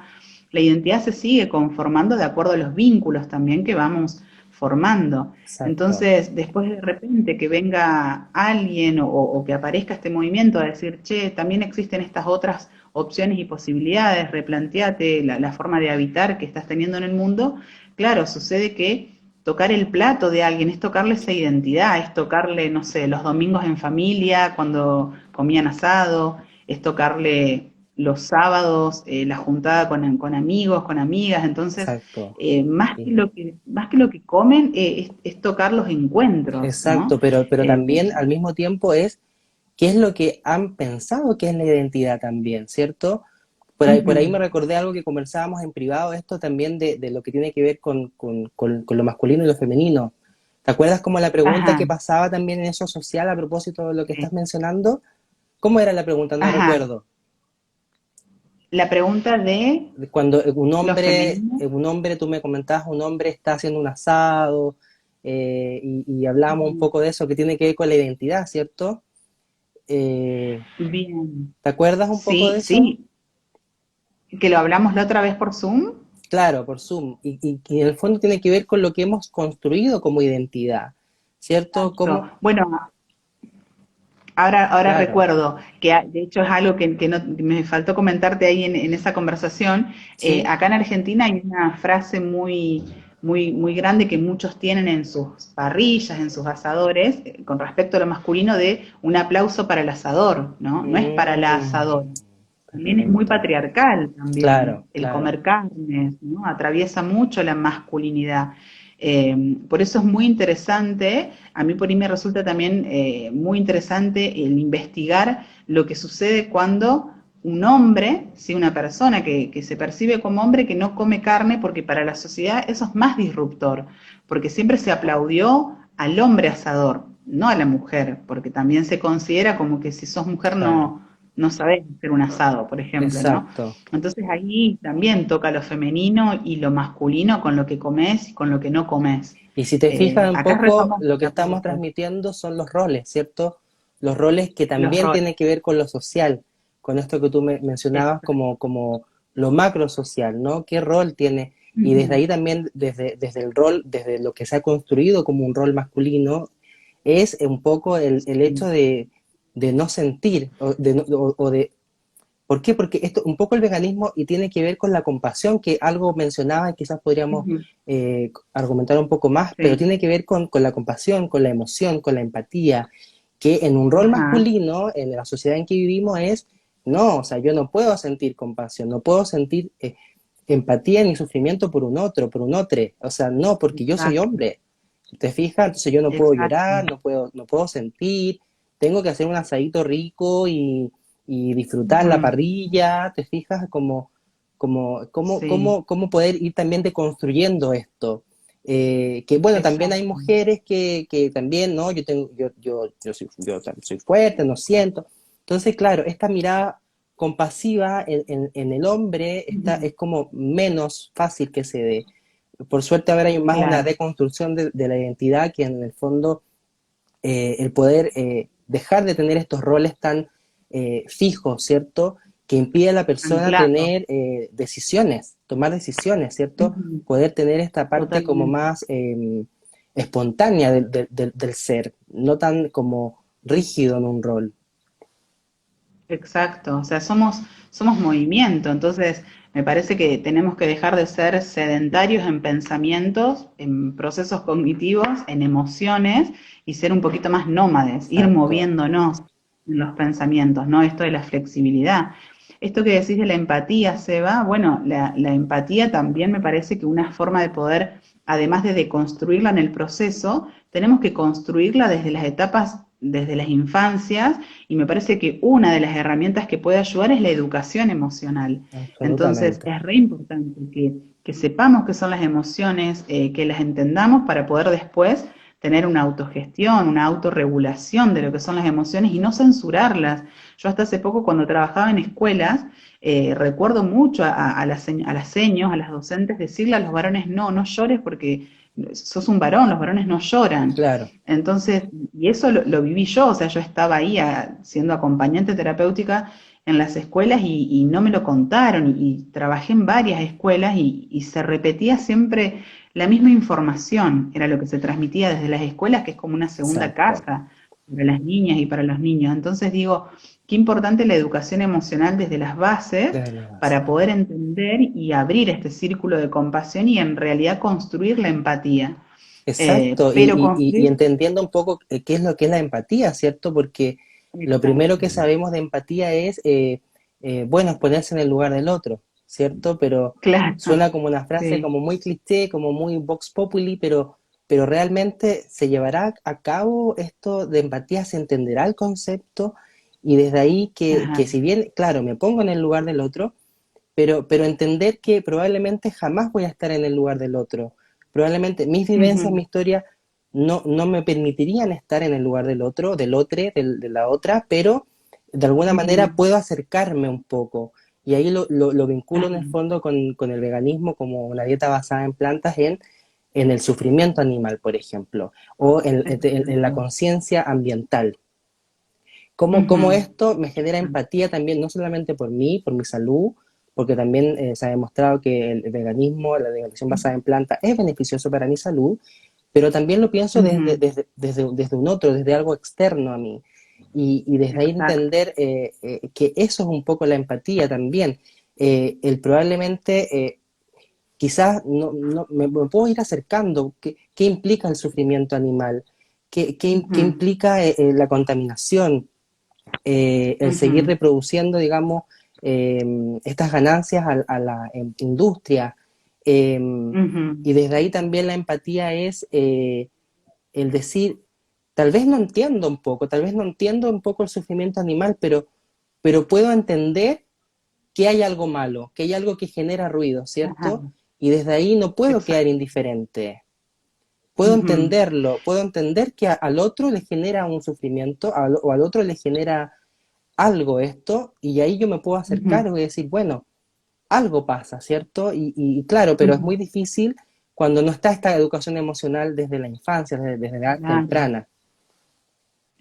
A: la identidad se sigue conformando de acuerdo a los vínculos también que vamos formando.
B: Exacto.
A: Entonces, después de repente que venga alguien o que aparezca este movimiento a decir, che, también existen estas otras opciones y posibilidades, replanteate la forma de habitar que estás teniendo en el mundo, claro, sucede que tocar el plato de alguien es tocarle esa identidad, es tocarle, no sé, los domingos en familia, cuando comían asado, es tocarle los sábados, la juntada con amigos, con amigas, entonces
B: Exacto.
A: más que
B: Sí.
A: lo que comen, es tocar los encuentros, ¿no?
B: Exacto, pero
A: Eh,
B: también al mismo tiempo es qué es lo que han pensado que es la identidad también, ¿cierto? Por ahí me
A: Ujú.
B: recordé algo que conversábamos en privado, esto también de lo que tiene que ver con lo masculino y lo femenino. ¿Te acuerdas como la pregunta
A: Ajá,
B: que pasaba también en eso social a propósito de lo que
A: sí.
B: estás mencionando? ¿Cómo era la pregunta? No
A: Ajá,
B: recuerdo.
A: la pregunta de
B: Cuando un
A: lo
B: hombre,
A: femenino.
B: un hombre, tú me comentabas, un hombre está haciendo un asado, y hablamos un
A: Mm,
B: poco de eso que tiene que ver con la identidad, ¿cierto? Eh,
A: bien,
B: ¿Te acuerdas un poco
A: sí,
B: de eso?
A: sí, que lo hablamos la otra vez por Zoom.
B: Claro, por Zoom. Y en el fondo tiene que ver con lo que hemos construido como identidad, ¿cierto?
A: Exacto.
B: Como,
A: Bueno, ahora
B: claro,
A: recuerdo que de hecho es algo que me faltó comentarte ahí en esa conversación.
B: ¿sí?
A: Acá en Argentina hay una frase muy, muy, muy grande que muchos tienen en sus parrillas, en sus asadores, con respecto a lo masculino, de un aplauso para el asador, ¿no? No es para la asadora.
B: Mm,
A: También es muy
B: perfecto.
A: patriarcal también,
B: Claro,
A: el
B: claro.
A: comer carnes, ¿no? Atraviesa mucho la masculinidad. Por eso es muy interesante, a mí por ahí me resulta también muy interesante el investigar lo que sucede cuando un hombre, ¿sí? Una persona que se percibe como hombre que no come carne, porque para la sociedad eso es más disruptor, porque siempre se aplaudió al hombre asador, no a la mujer, porque también se considera como que si sos mujer
B: Claro,
A: no sabés hacer un asado, por ejemplo, ¿no?
B: exacto.
A: Entonces ahí también toca lo femenino y lo masculino con lo que comes y con lo que no comes.
B: Y si te fijas un
A: Acá es re
B: poco,
A: famoso
B: lo que
A: la
B: estamos
A: palabra,
B: transmitiendo son los roles, ¿cierto? Los roles que
A: los
B: también
A: roles.
B: tienen que ver con lo social, con esto que tú mencionabas
A: Exacto.
B: como lo macro social, ¿no? ¿Qué rol tiene? Y desde
A: Ujú.
B: ahí también, desde el rol, desde lo que se ha construido como un rol masculino, es un poco el hecho
A: Sí.
B: de no sentir, o de ¿por qué? Porque esto, un poco el veganismo y tiene que ver con la compasión, que algo mencionaba y quizás podríamos
A: Ujú.
B: argumentar un poco más, pero
A: Sí.
B: tiene que ver con la compasión, con la emoción, con la empatía, que en un rol
A: Ajá.
B: masculino, en la sociedad en que vivimos, es, no, o sea, yo no puedo sentir compasión, no puedo sentir empatía ni sufrimiento por un otro, por un otro, o sea, no, porque yo soy
A: Exacto.
B: hombre, ¿te fijas? Entonces yo no puedo
A: Exacto.
B: llorar, no puedo sentir, tengo que hacer un asadito rico y disfrutar la
A: Ujú.
B: parrilla, ¿te fijas?
A: Sí.
B: Cómo poder ir también deconstruyendo esto. Que bueno, también hay
A: Exacto.
B: mujeres que también, ¿no? Yo soy fuerte, no siento. Entonces, claro, esta mirada compasiva en el hombre
A: Ujú.
B: es como menos fácil que se dé. Por suerte ahora hay más una
A: Claro.
B: deconstrucción de la identidad que en el fondo el poder dejar de tener estos roles tan fijos, ¿cierto? Que impide a la persona
A: Anclado.
B: tener decisiones, tomar decisiones, ¿cierto?
A: Ujú.
B: Poder tener esta parte como
A: Totalmente.
B: más espontánea del ser, no tan como rígido en un rol.
A: Exacto, o sea, somos movimiento, entonces me parece que tenemos que dejar de ser sedentarios en pensamientos, en procesos cognitivos, en emociones y ser un poquito más nómades, ir
B: Exacto.
A: moviéndonos en los pensamientos, ¿no? Esto de la flexibilidad. Esto que decís de la empatía, Seba, bueno, la empatía también me parece que una forma de poder, además de deconstruirla en el proceso, tenemos que construirla desde las etapas, desde las infancias y me parece que una de las herramientas que puede ayudar es la educación emocional. Entonces,
B: Absolutamente.
A: es re importante que sepamos qué son las emociones, que las entendamos para poder después tener una autogestión, una autorregulación de lo que son las emociones y no censurarlas. Yo hasta hace poco cuando trabajaba en escuelas, recuerdo mucho a las seños, a las docentes, decirle a los varones, no, no llores porque sos un varón, los varones no lloran.
B: Claro.
A: Entonces, y eso lo viví yo, o sea, yo estaba ahí siendo acompañante terapéutica en las escuelas y no me lo contaron y trabajé en varias escuelas y se repetía siempre la misma información, era lo que se transmitía desde las escuelas, que es como una segunda
B: Exacto.
A: casa para las niñas y para los niños. Entonces digo, qué importante la educación emocional desde las bases
B: Desde la base.
A: para poder entender y abrir este círculo de compasión y en realidad construir la empatía.
B: Exacto,
A: Pero
B: y
A: construir,
B: entendiendo un poco qué es lo que es la empatía, ¿cierto? Porque lo primero
A: exacto,
B: que sabemos de empatía es, bueno, es ponerse en el lugar del otro, ¿cierto? Pero
A: claro,
B: suena como una frase
A: sí.
B: como muy cliché, como muy vox populi, pero realmente se llevará a cabo esto de empatía, se entenderá el concepto y desde ahí que
A: Ajá.
B: si bien, claro, me pongo en el lugar del otro, pero entender que probablemente jamás voy a estar en el lugar del otro. Probablemente mis vivencias, mi
A: Ujú,
B: historia, no me permitirían estar en el lugar del otro, de la otra, pero de alguna manera
A: ujú.
B: puedo acercarme un poco. Y ahí lo vinculo en el
A: Ajá.
B: fondo con el veganismo como una dieta basada en plantas en el sufrimiento animal, por ejemplo, o en la
A: Exacto.
B: conciencia ambiental. Cómo
A: Ujú.
B: esto me genera empatía también, no solamente por mí, por mi salud, porque también se ha demostrado que el veganismo, la alimentación basada en plantas, es beneficioso para mi salud, pero también lo pienso
A: Ujú.
B: desde un otro, desde algo externo a mí. Y desde ahí
A: Exacto.
B: entender que eso es un poco la empatía también. El probablemente, quizás me puedo ir acercando, qué implica el sufrimiento animal, qué
A: Ujú,
B: implica la contaminación, el seguir
A: ujú,
B: reproduciendo, digamos, estas ganancias a la industria. Eh,
A: ujú,
B: y desde ahí también la empatía es el decir, tal vez no entiendo un poco, tal vez no entiendo un poco el sufrimiento animal, pero puedo entender que hay algo malo, que hay algo que genera ruido,
A: ajá,
B: ¿cierto? Y desde ahí no puedo quedar
A: exacto.
B: indiferente. Puedo
A: Ujú,
B: entenderlo, puedo entender que al otro le genera un sufrimiento o al otro le genera algo esto, y ahí yo me puedo acercar
A: ujú,
B: y voy a decir, bueno, algo pasa, ¿cierto? Y claro, pero es
A: ujú.
B: muy difícil cuando no está esta educación emocional desde la infancia, desde la edad
A: Claro.
B: temprana.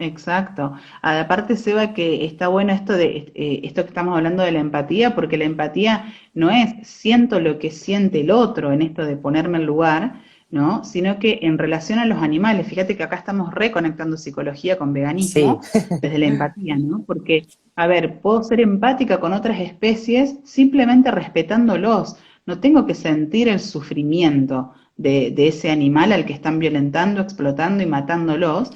A: Exacto. Aparte, Seba, que está bueno esto de esto que estamos hablando de la empatía, porque la empatía no es siento lo que siente el otro en esto de ponerme en lugar, ¿no? Sino que en relación a los animales, fíjate que acá estamos reconectando psicología con
B: Sí,
A: veganismo desde la empatía, ¿no? Porque, a ver, puedo ser empática con otras especies simplemente respetándolos. No tengo que sentir el sufrimiento de ese animal al que están violentando, explotando y matándolos.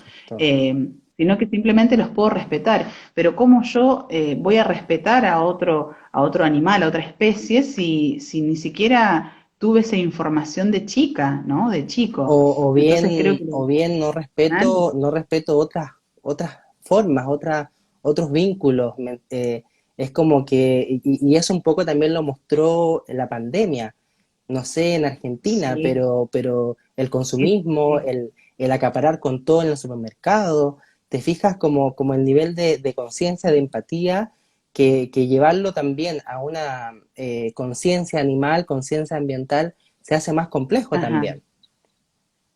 A: Sino que simplemente los puedo respetar. Pero ¿cómo yo voy a respetar a otro animal, a otra especie, si ni siquiera tuve esa información de chica, ¿no? De chico. Entonces creo que lo
B: o bien
A: emocional,
B: no respeto otras formas, otros vínculos. Es como que, y eso un poco también lo mostró la pandemia, no sé, en Argentina,
A: sí,
B: pero el
A: sí,
B: consumismo,
A: sí.
B: el acaparar con todo en el supermercado, te fijas como el nivel de conciencia, de empatía, que llevarlo también a una conciencia animal, conciencia ambiental, se hace más complejo
A: Ajá.
B: también.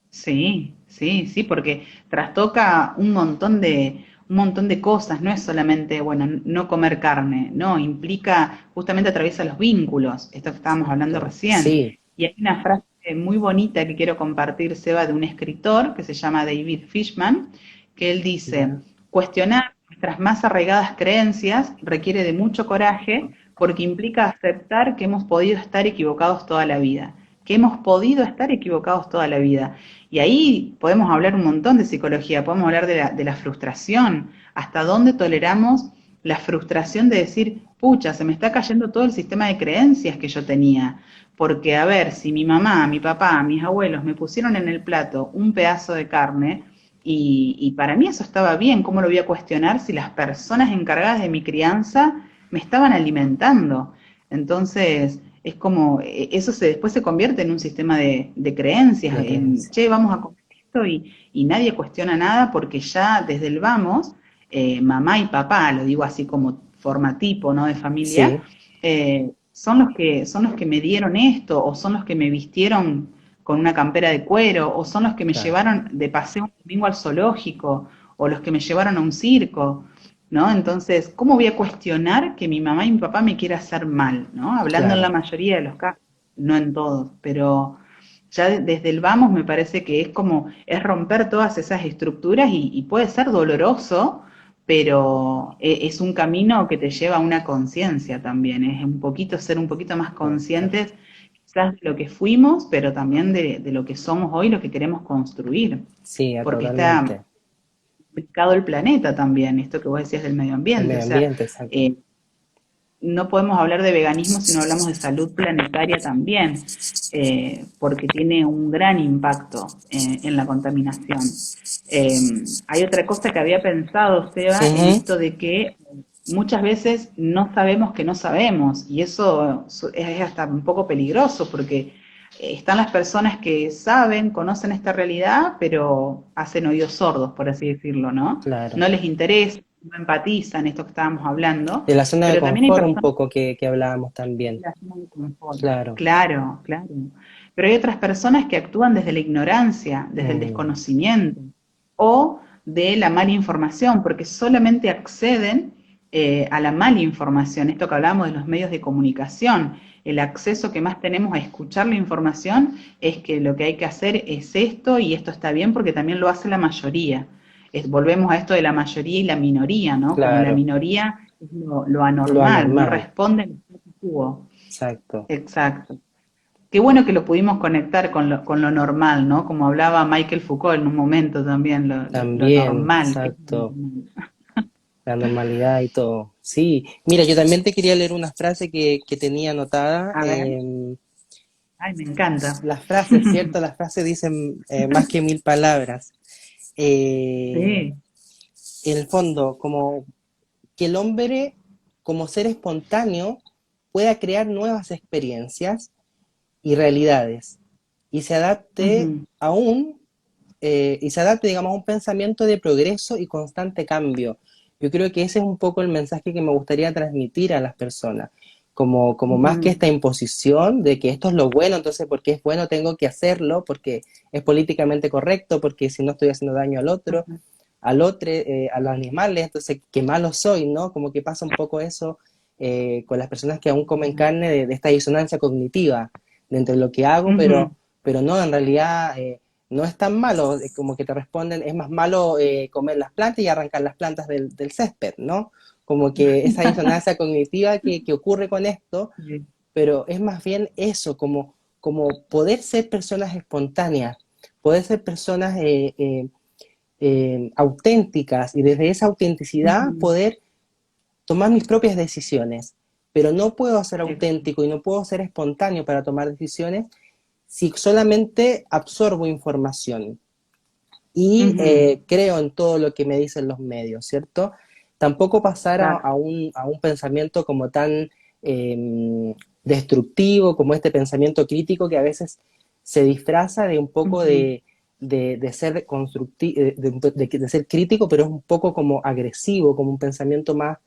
A: Sí, sí, sí, porque trastoca un montón de cosas, no es solamente, bueno, no comer carne, no, implica, justamente atraviesa los vínculos, esto que estábamos hablando
B: Exacto,
A: recién.
B: sí,
A: Y hay una frase muy bonita que quiero compartir, Seba, de un escritor que se llama David Fishman, que él dice,
B: ya,
A: cuestionar nuestras más arraigadas creencias requiere de mucho coraje porque implica aceptar que hemos podido estar equivocados toda la vida, que hemos podido estar equivocados toda la vida. Y ahí podemos hablar un montón de psicología, podemos hablar de la frustración, hasta dónde toleramos la frustración de decir, pucha, se me está cayendo todo el sistema de creencias que yo tenía. Porque, a ver, si mi mamá, mi papá, mis abuelos me pusieron en el plato un pedazo de carne y para mí eso estaba bien, ¿cómo lo voy a cuestionar si las personas encargadas de mi crianza me estaban alimentando? Entonces, es como, eso después se convierte en un sistema de creencias,
B: de
A: en,
B: creencia.
A: che, vamos a comer esto y nadie cuestiona nada porque ya desde el vamos, mamá y papá, lo digo así como forma tipo, ¿no? De familia,
B: Sí,
A: son los que me dieron esto o son los que me vistieron con una campera de cuero o son los que me
B: claro,
A: llevaron de paseo un domingo al zoológico o los que me llevaron a un circo. ¿No? Entonces, ¿cómo voy a cuestionar que mi mamá y mi papá me quieran hacer mal? ¿No? Hablando en la
B: claro.
A: mayoría de los casos, no en todos, pero ya desde el vamos me parece que es como, es romper todas esas estructuras y puede ser doloroso, pero es un camino que te lleva a una conciencia también, es un poquito ser un poquito más conscientes quizás de lo que fuimos, pero también de lo que somos hoy, lo que queremos construir,
B: Sí,
A: porque está
B: totalmente.
A: implicado el planeta también, esto que vos decías del medio
B: El
A: ambiente, o
B: medio
A: sea,
B: ambiente, exacto.
A: eh, no podemos hablar de veganismo si no hablamos de salud planetaria también, porque tiene un gran impacto en la contaminación. Hay otra cosa que había pensado, Seba, en
B: Ujú,
A: esto de que muchas veces no sabemos que no sabemos, y eso es hasta un poco peligroso, porque están las personas que saben, conocen esta realidad, pero hacen oídos sordos, por así decirlo, ¿no?
B: claro.
A: No les interesa, no empatizan, esto que estábamos hablando,
B: De la zona de
A: pero también hay
B: confort un
A: personas
B: poco que hablábamos también.
A: la zona de confort.
B: Claro.
A: Claro, claro. Pero hay otras personas que actúan desde la ignorancia, desde el
B: Mm,
A: desconocimiento o de la mala información, porque solamente acceden a la mala información. Esto que hablábamos de los medios de comunicación, el acceso que más tenemos a escuchar la información es que lo que hay que hacer es esto y esto está bien porque también lo hace la mayoría. Volvemos a esto de la mayoría y la minoría, ¿no? Como la
B: claro.
A: minoría es lo
B: Lo
A: anormal, no
B: anormal.
A: responde al status quo.
B: Exacto.
A: Exacto. Qué bueno que lo pudimos conectar con lo normal, ¿no? Como hablaba Michael Foucault en un momento también, lo
B: También,
A: normal, que es lo
B: exacto.
A: normal.
B: La normalidad y todo. Sí. Mira, yo también te quería leer una frase que tenía anotada.
A: A ver, ay, me encanta.
B: Las frases, ¿cierto? Las frases dicen más que mil palabras. Eh,
A: Sí,
B: en el fondo, como que el hombre, como ser espontáneo, pueda crear nuevas experiencias y realidades y se adapte
A: ujú,
B: y se adapte, digamos, a un pensamiento de progreso y constante cambio. Yo creo que ese es un poco el mensaje que me gustaría transmitir a las personas, como más que
A: ujú,
B: esta imposición de que esto es lo bueno, entonces porque es bueno tengo que hacerlo, porque es políticamente correcto, porque si no estoy haciendo daño al otro,
A: ujú,
B: al otro, a los animales, entonces qué malo soy, ¿no? Como que pasa un poco eso con las personas que aún comen carne de esta disonancia cognitiva de entre lo que hago,
A: Ujú.
B: pero no, en realidad no es tan malo, como que te responden, es más malo comer las plantas y arrancar las plantas del césped, ¿no? Como que esa disonancia cognitiva que ocurre con esto,
A: Sí.
B: pero es más bien eso, como poder ser personas espontáneas, poder ser personas auténticas y desde esa autenticidad
A: Ujú.
B: poder tomar mis propias decisiones. Pero no puedo ser
A: Exacto.
B: auténtico y no puedo ser espontáneo para tomar decisiones si solamente absorbo información y
A: Ujú.
B: creo en todo lo que me dicen los medios, ¿cierto? Tampoco pasar
A: Exacto.
B: a un pensamiento como tan destructivo, como este pensamiento crítico que a veces se disfraza de un poco
A: Ujú.
B: de ser constructivo, de ser crítico, pero es un poco como agresivo, como un pensamiento más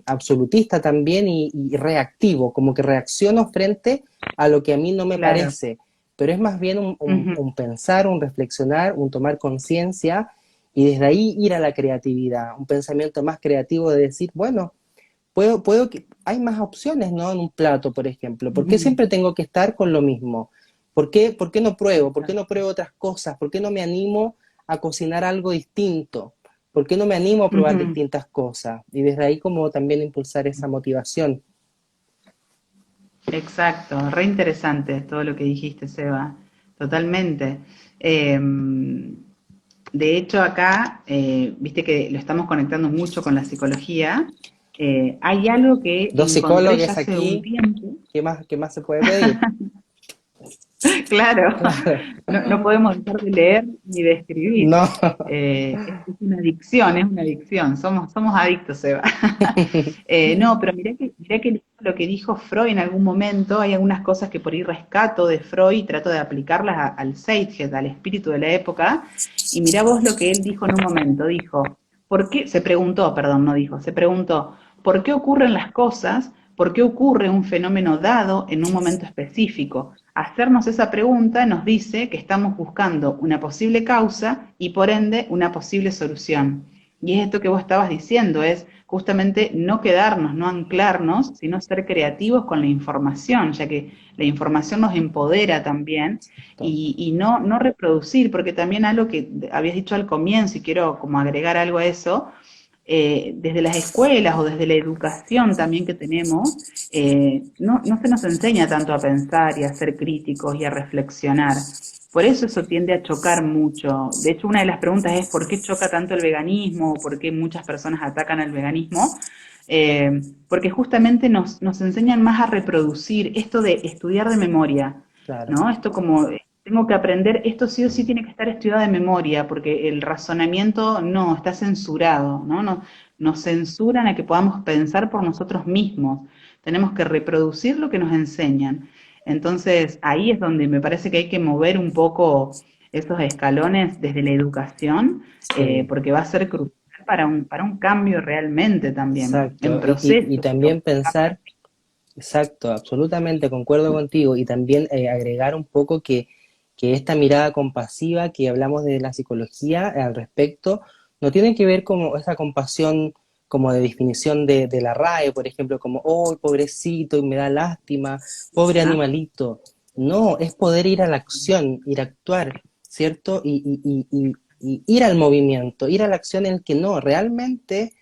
B: absolutista también y reactivo, como que reacciono frente a lo que a mí no me
A: Claro.
B: parece, pero es más bien
A: Ujú.
B: un pensar, un reflexionar, un tomar conciencia y desde ahí ir a la creatividad, un pensamiento más creativo de decir, bueno, puedo que hay más opciones, ¿no? En un plato, por ejemplo. ¿Por qué
A: Ujú.
B: siempre tengo que estar con lo mismo? ¿Por qué no pruebo? ¿Por qué no
A: Exacto.
B: pruebo otras cosas? ¿Por qué no me animo a cocinar algo distinto? ¿Por qué no me animo a probar
A: Ujú.
B: distintas cosas? Y desde ahí como también impulsar esa motivación.
A: Exacto, re interesante todo lo que dijiste, Seba, totalmente. Eh, de hecho, acá, viste que lo estamos conectando mucho con la psicología. Hay algo que
B: Dos
A: encontré ya
B: psicólogos
A: hace un
B: aquí,
A: tiempo.
B: qué más se puede pedir?
A: Claro,
B: Claro.
A: no, no podemos dejar de leer ni de escribir.
B: No.
A: Es una adicción, es una adicción. Somos adictos, Eva. No, pero mirá que lo que dijo Freud en algún momento, hay algunas cosas que por ahí rescato de Freud y trato de aplicarlas al Zeitgeist, al espíritu de la época. Y mirá vos lo que él dijo en un momento. Dijo, ¿por qué? Se preguntó, perdón, no dijo, se preguntó, ¿por qué ocurren las cosas? ¿Por qué ocurre un fenómeno dado en un momento específico? Hacernos esa pregunta nos dice que estamos buscando una posible causa y por ende una posible solución. Y es esto que vos estabas diciendo, es justamente no quedarnos, no anclarnos, sino ser creativos con la información, ya que la información nos empodera también y no, no reproducir, porque también algo que habías dicho al comienzo y quiero como agregar algo a eso, desde las escuelas o desde la educación también que tenemos, no, no se nos enseña tanto a pensar y a ser críticos y a reflexionar. Por eso tiende a chocar mucho. De hecho, una de las preguntas es ¿por qué choca tanto el veganismo? ¿Por qué muchas personas atacan al veganismo? Porque justamente nos enseñan más a reproducir esto de estudiar de memoria,
B: Claro.
A: ¿no? Esto como tengo que aprender, esto sí o sí tiene que estar estudiado de memoria, porque el razonamiento no, está censurado, ¿no? Nos censuran a que podamos pensar por nosotros mismos. Tenemos que reproducir lo que nos enseñan. Entonces, ahí es donde me parece que hay que mover un poco esos escalones desde la educación,
B: Sí.
A: porque va a ser crucial para un cambio realmente también, en
B: Exacto. Y
A: proceso, pero
B: también pensar, exacto, absolutamente concuerdo contigo, y también agregar un poco que esta mirada compasiva que hablamos de la psicología al respecto, no tiene que ver como esa compasión como de definición de la RAE, por ejemplo, como, oh, pobrecito, y me da lástima, pobre
A: ¿no?
B: animalito. No, es poder ir a la acción, ir a actuar, ¿cierto? Y ir al movimiento, ir a la acción en el que no, realmente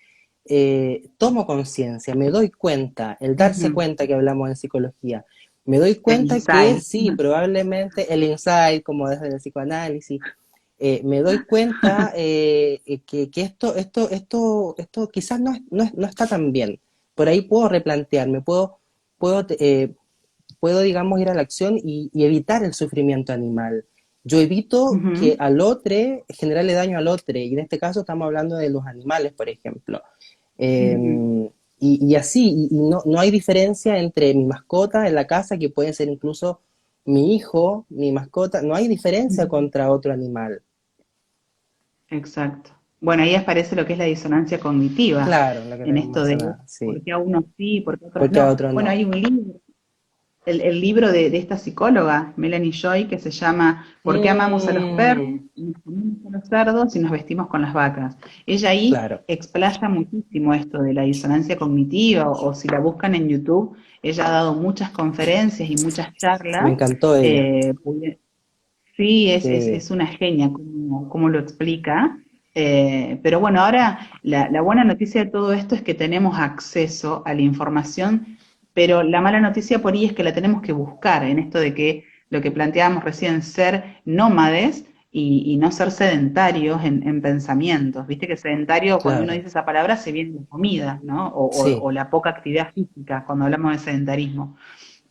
B: tomo conciencia, me doy cuenta, el darse
A: Ujú.
B: cuenta que hablamos en psicología, me doy
A: El
B: cuenta que
A: insight.
B: sí, probablemente el insight, como desde el psicoanálisis, me doy cuenta que esto quizás no está tan bien. Por ahí puedo replantearme, puedo, puedo digamos, ir a la acción y evitar el sufrimiento animal. Yo evito que
A: Ujú,
B: al otro, generarle daño al otro, y en este caso estamos hablando de los animales, por ejemplo.
A: ujú,
B: Y así, y no hay diferencia entre mi mascota en la casa, que puede ser incluso mi hijo, mi mascota, no hay diferencia
A: ujú.
B: contra otro animal.
A: Exacto. Bueno, ahí aparece lo que es la disonancia cognitiva,
B: Claro, lo que te
A: en esto de
B: mencionaba,
A: por
B: sí.
A: qué a unos sí, por qué a otros
B: Porque a
A: no.
B: otro
A: Bueno,
B: no.
A: hay un libro el libro de esta psicóloga, Melanie Joy, que se llama ¿Por qué amamos a los perros,
B: Mm,
A: nos comemos a los cerdos y nos vestimos con las vacas? Ella ahí
B: claro,
A: explaya muchísimo esto de la disonancia cognitiva, o si la buscan en YouTube, ella ha dado muchas conferencias y muchas
B: me
A: charlas.
B: encantó ella.
A: eh, Sí,
B: Sí,
A: es una genia como lo explica. Pero bueno, ahora la buena noticia de todo esto es que tenemos acceso a la información, pero la mala noticia por ahí es que la tenemos que buscar en esto de que lo que planteábamos recién, ser nómades y no ser sedentarios en pensamientos. Viste que sedentario, cuando uno
B: claro,
A: dice esa palabra, se viene la comida, ¿no?
B: sí,
A: O la poca actividad física cuando hablamos de sedentarismo,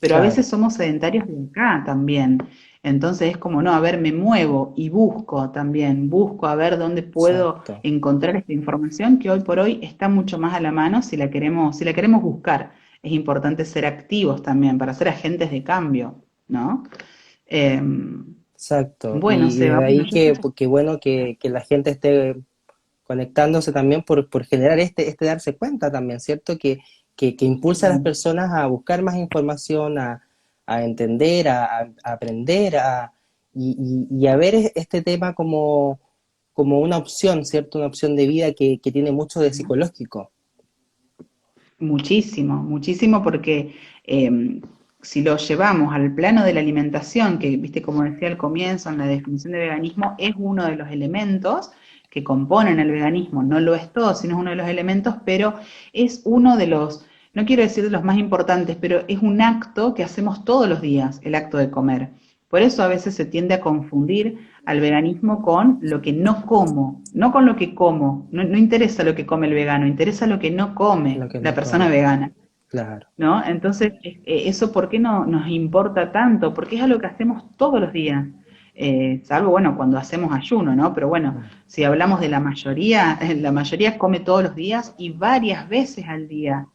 A: pero a veces
B: claro,
A: somos sedentarios de acá también. Entonces es como, no, a ver, me muevo y busco también, busco a ver dónde puedo
B: exacto,
A: encontrar esta información que hoy por hoy está mucho más a la mano si la queremos buscar. Es importante ser activos también para ser agentes de cambio, ¿no? Eh,
B: exacto.
A: bueno,
B: Y
A: Seba,
B: de
A: bueno,
B: ahí
A: yo quiero...
B: que bueno que la gente esté conectándose también por generar este darse cuenta también, ¿cierto? Que impulsa a las personas a buscar más información, a entender, a aprender, y a ver este tema como una opción, ¿cierto? Una opción de vida que tiene mucho de psicológico.
A: Muchísimo, muchísimo porque si lo llevamos al plano de la alimentación, que viste como decía al comienzo en la definición de veganismo, es uno de los elementos que componen el veganismo, no lo es todo, sino es uno de los elementos, pero es uno de los, no quiero decir de los más importantes, pero es un acto que hacemos todos los días, el acto de comer. Por eso a veces se tiende a confundir al veganismo con lo que no como, no con lo que como. No, no interesa lo que come el vegano, interesa lo que no come
B: Lo que
A: la
B: no
A: persona
B: come,
A: vegana,
B: claro.
A: ¿no? Entonces, eso ¿por qué no nos importa tanto? Porque es algo que hacemos todos los días. Salvo, bueno, cuando hacemos ayuno, ¿no? Pero bueno,
B: Mm.
A: si hablamos de la mayoría come todos los días y varias veces al día.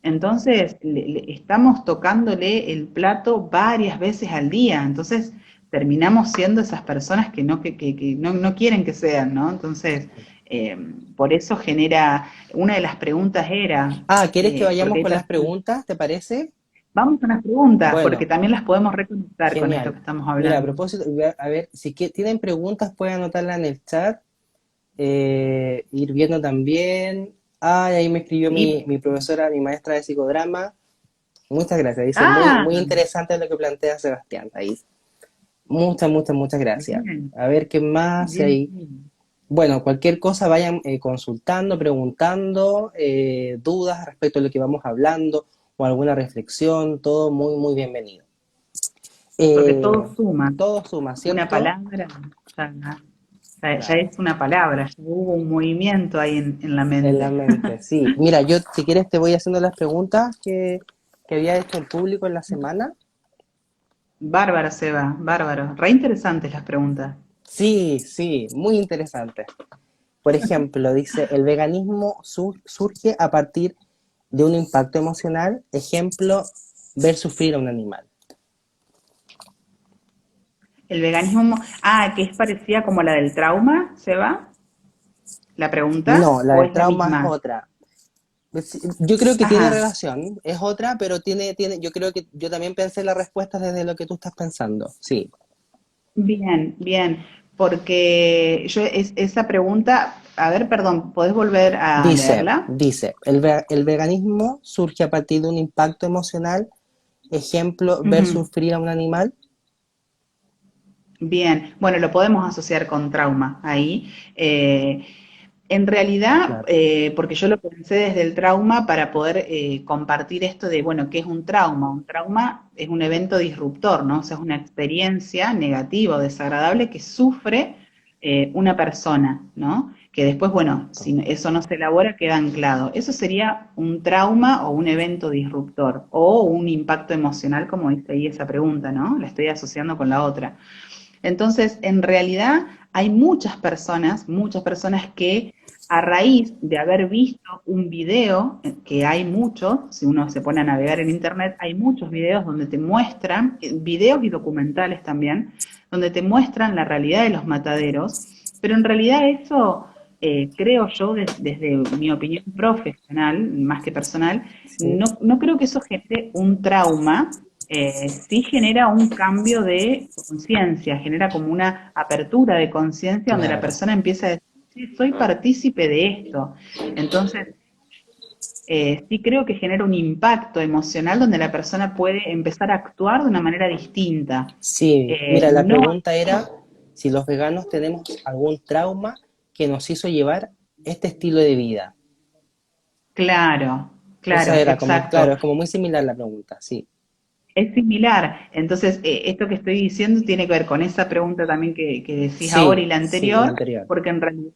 A: Entonces, estamos tocándole el plato varias veces al día. Entonces, terminamos siendo esas personas que que no quieren que sean, ¿no? Entonces, eh, por eso genera, una de las preguntas era,
B: Ah, ¿quieres que vayamos
A: porque hay
B: con las
A: personas,
B: preguntas? ¿Te parece?
A: vamos a las preguntas, porque
B: Bueno,
A: también las podemos reconectar con esto
B: genial.
A: que estamos
B: Mira, a
A: hablando.
B: propósito, a ver, si tienen preguntas pueden anotarlas en el chat, ir viendo también. Ay, ahí me escribió
A: Sí.
B: mi profesora, mi maestra de psicodrama. Muchas gracias. Dice,
A: Ah,
B: muy interesante lo que plantea Sebastián. Ahí, muchas gracias.
A: bien,
B: A ver qué más
A: bien,
B: hay.
A: bien.
B: Bueno, cualquier cosa vayan consultando, preguntando, dudas respecto a lo que vamos hablando o alguna reflexión, todo muy bienvenido.
A: Porque
B: Eh,
A: todo suma.
B: todo suma,
A: Una
B: ¿cierto?
A: palabra, ya
B: Claro,
A: es una palabra, ya hubo un movimiento ahí en la
B: en la
A: mente.
B: mente, sí. Mira, yo si quieres te voy haciendo las preguntas que había hecho el público en la semana.
A: Bárbaro, Seba, bárbaro. Re interesantes las preguntas.
B: Sí, sí, muy interesante. Por ejemplo, dice, el veganismo surge a partir de un impacto emocional, ejemplo, ver sufrir a un animal.
A: El veganismo, que es parecida como la del trauma, Seba, la pregunta,
B: No, la
A: o
B: del
A: es la
B: trauma es
A: misma.
B: otra. Yo creo que tiene
A: Ajá,
B: relación, es otra, pero yo creo que yo también pensé la respuesta desde lo que tú estás pensando. Sí.
A: bien, bien, porque esa pregunta, a ver, perdón, ¿podés volver a leerla?
B: Dice, el veganismo surge a partir de un impacto emocional, ejemplo, ver
A: Ujú.
B: sufrir a un animal.
A: Bien, bueno, lo podemos asociar con trauma ahí. En realidad,
B: Claro,
A: porque yo lo pensé desde el trauma para poder compartir esto de, bueno, ¿qué es un trauma? Un trauma es un evento disruptor, ¿no? O sea, es una experiencia negativa o desagradable que sufre una persona, ¿no? Que después, bueno,
B: exacto.
A: si eso no se elabora, queda anclado. Eso sería un trauma o un evento disruptor o un impacto emocional, como dice ahí esa pregunta, ¿no? La estoy asociando con la otra. Entonces, en realidad hay muchas personas que a raíz de haber visto un video, que hay muchos, si uno se pone a navegar en internet, hay muchos videos donde te muestran, videos y documentales también, donde te muestran la realidad de los mataderos, pero en realidad eso, creo yo, desde mi opinión profesional, más que personal,
B: Sí,
A: no creo que eso genere un trauma, sí genera un cambio de conciencia, genera como una apertura de conciencia donde la
B: Claro.
A: persona empieza a decir, sí, soy partícipe de esto. Entonces, sí creo que genera un impacto emocional donde la persona puede empezar a actuar de una manera distinta.
B: Sí, mira, la
A: No,
B: pregunta era si los veganos tenemos algún trauma que nos hizo llevar este estilo de vida.
A: claro,
B: Esa
A: claro,
B: era como,
A: exacto.
B: claro, es como muy similar la pregunta, sí.
A: Es similar. Entonces, esto que estoy diciendo tiene que ver con esa pregunta también que decís ahora y
B: Sí,
A: la
B: sí, la
A: anterior,
B: anterior.
A: porque en realidad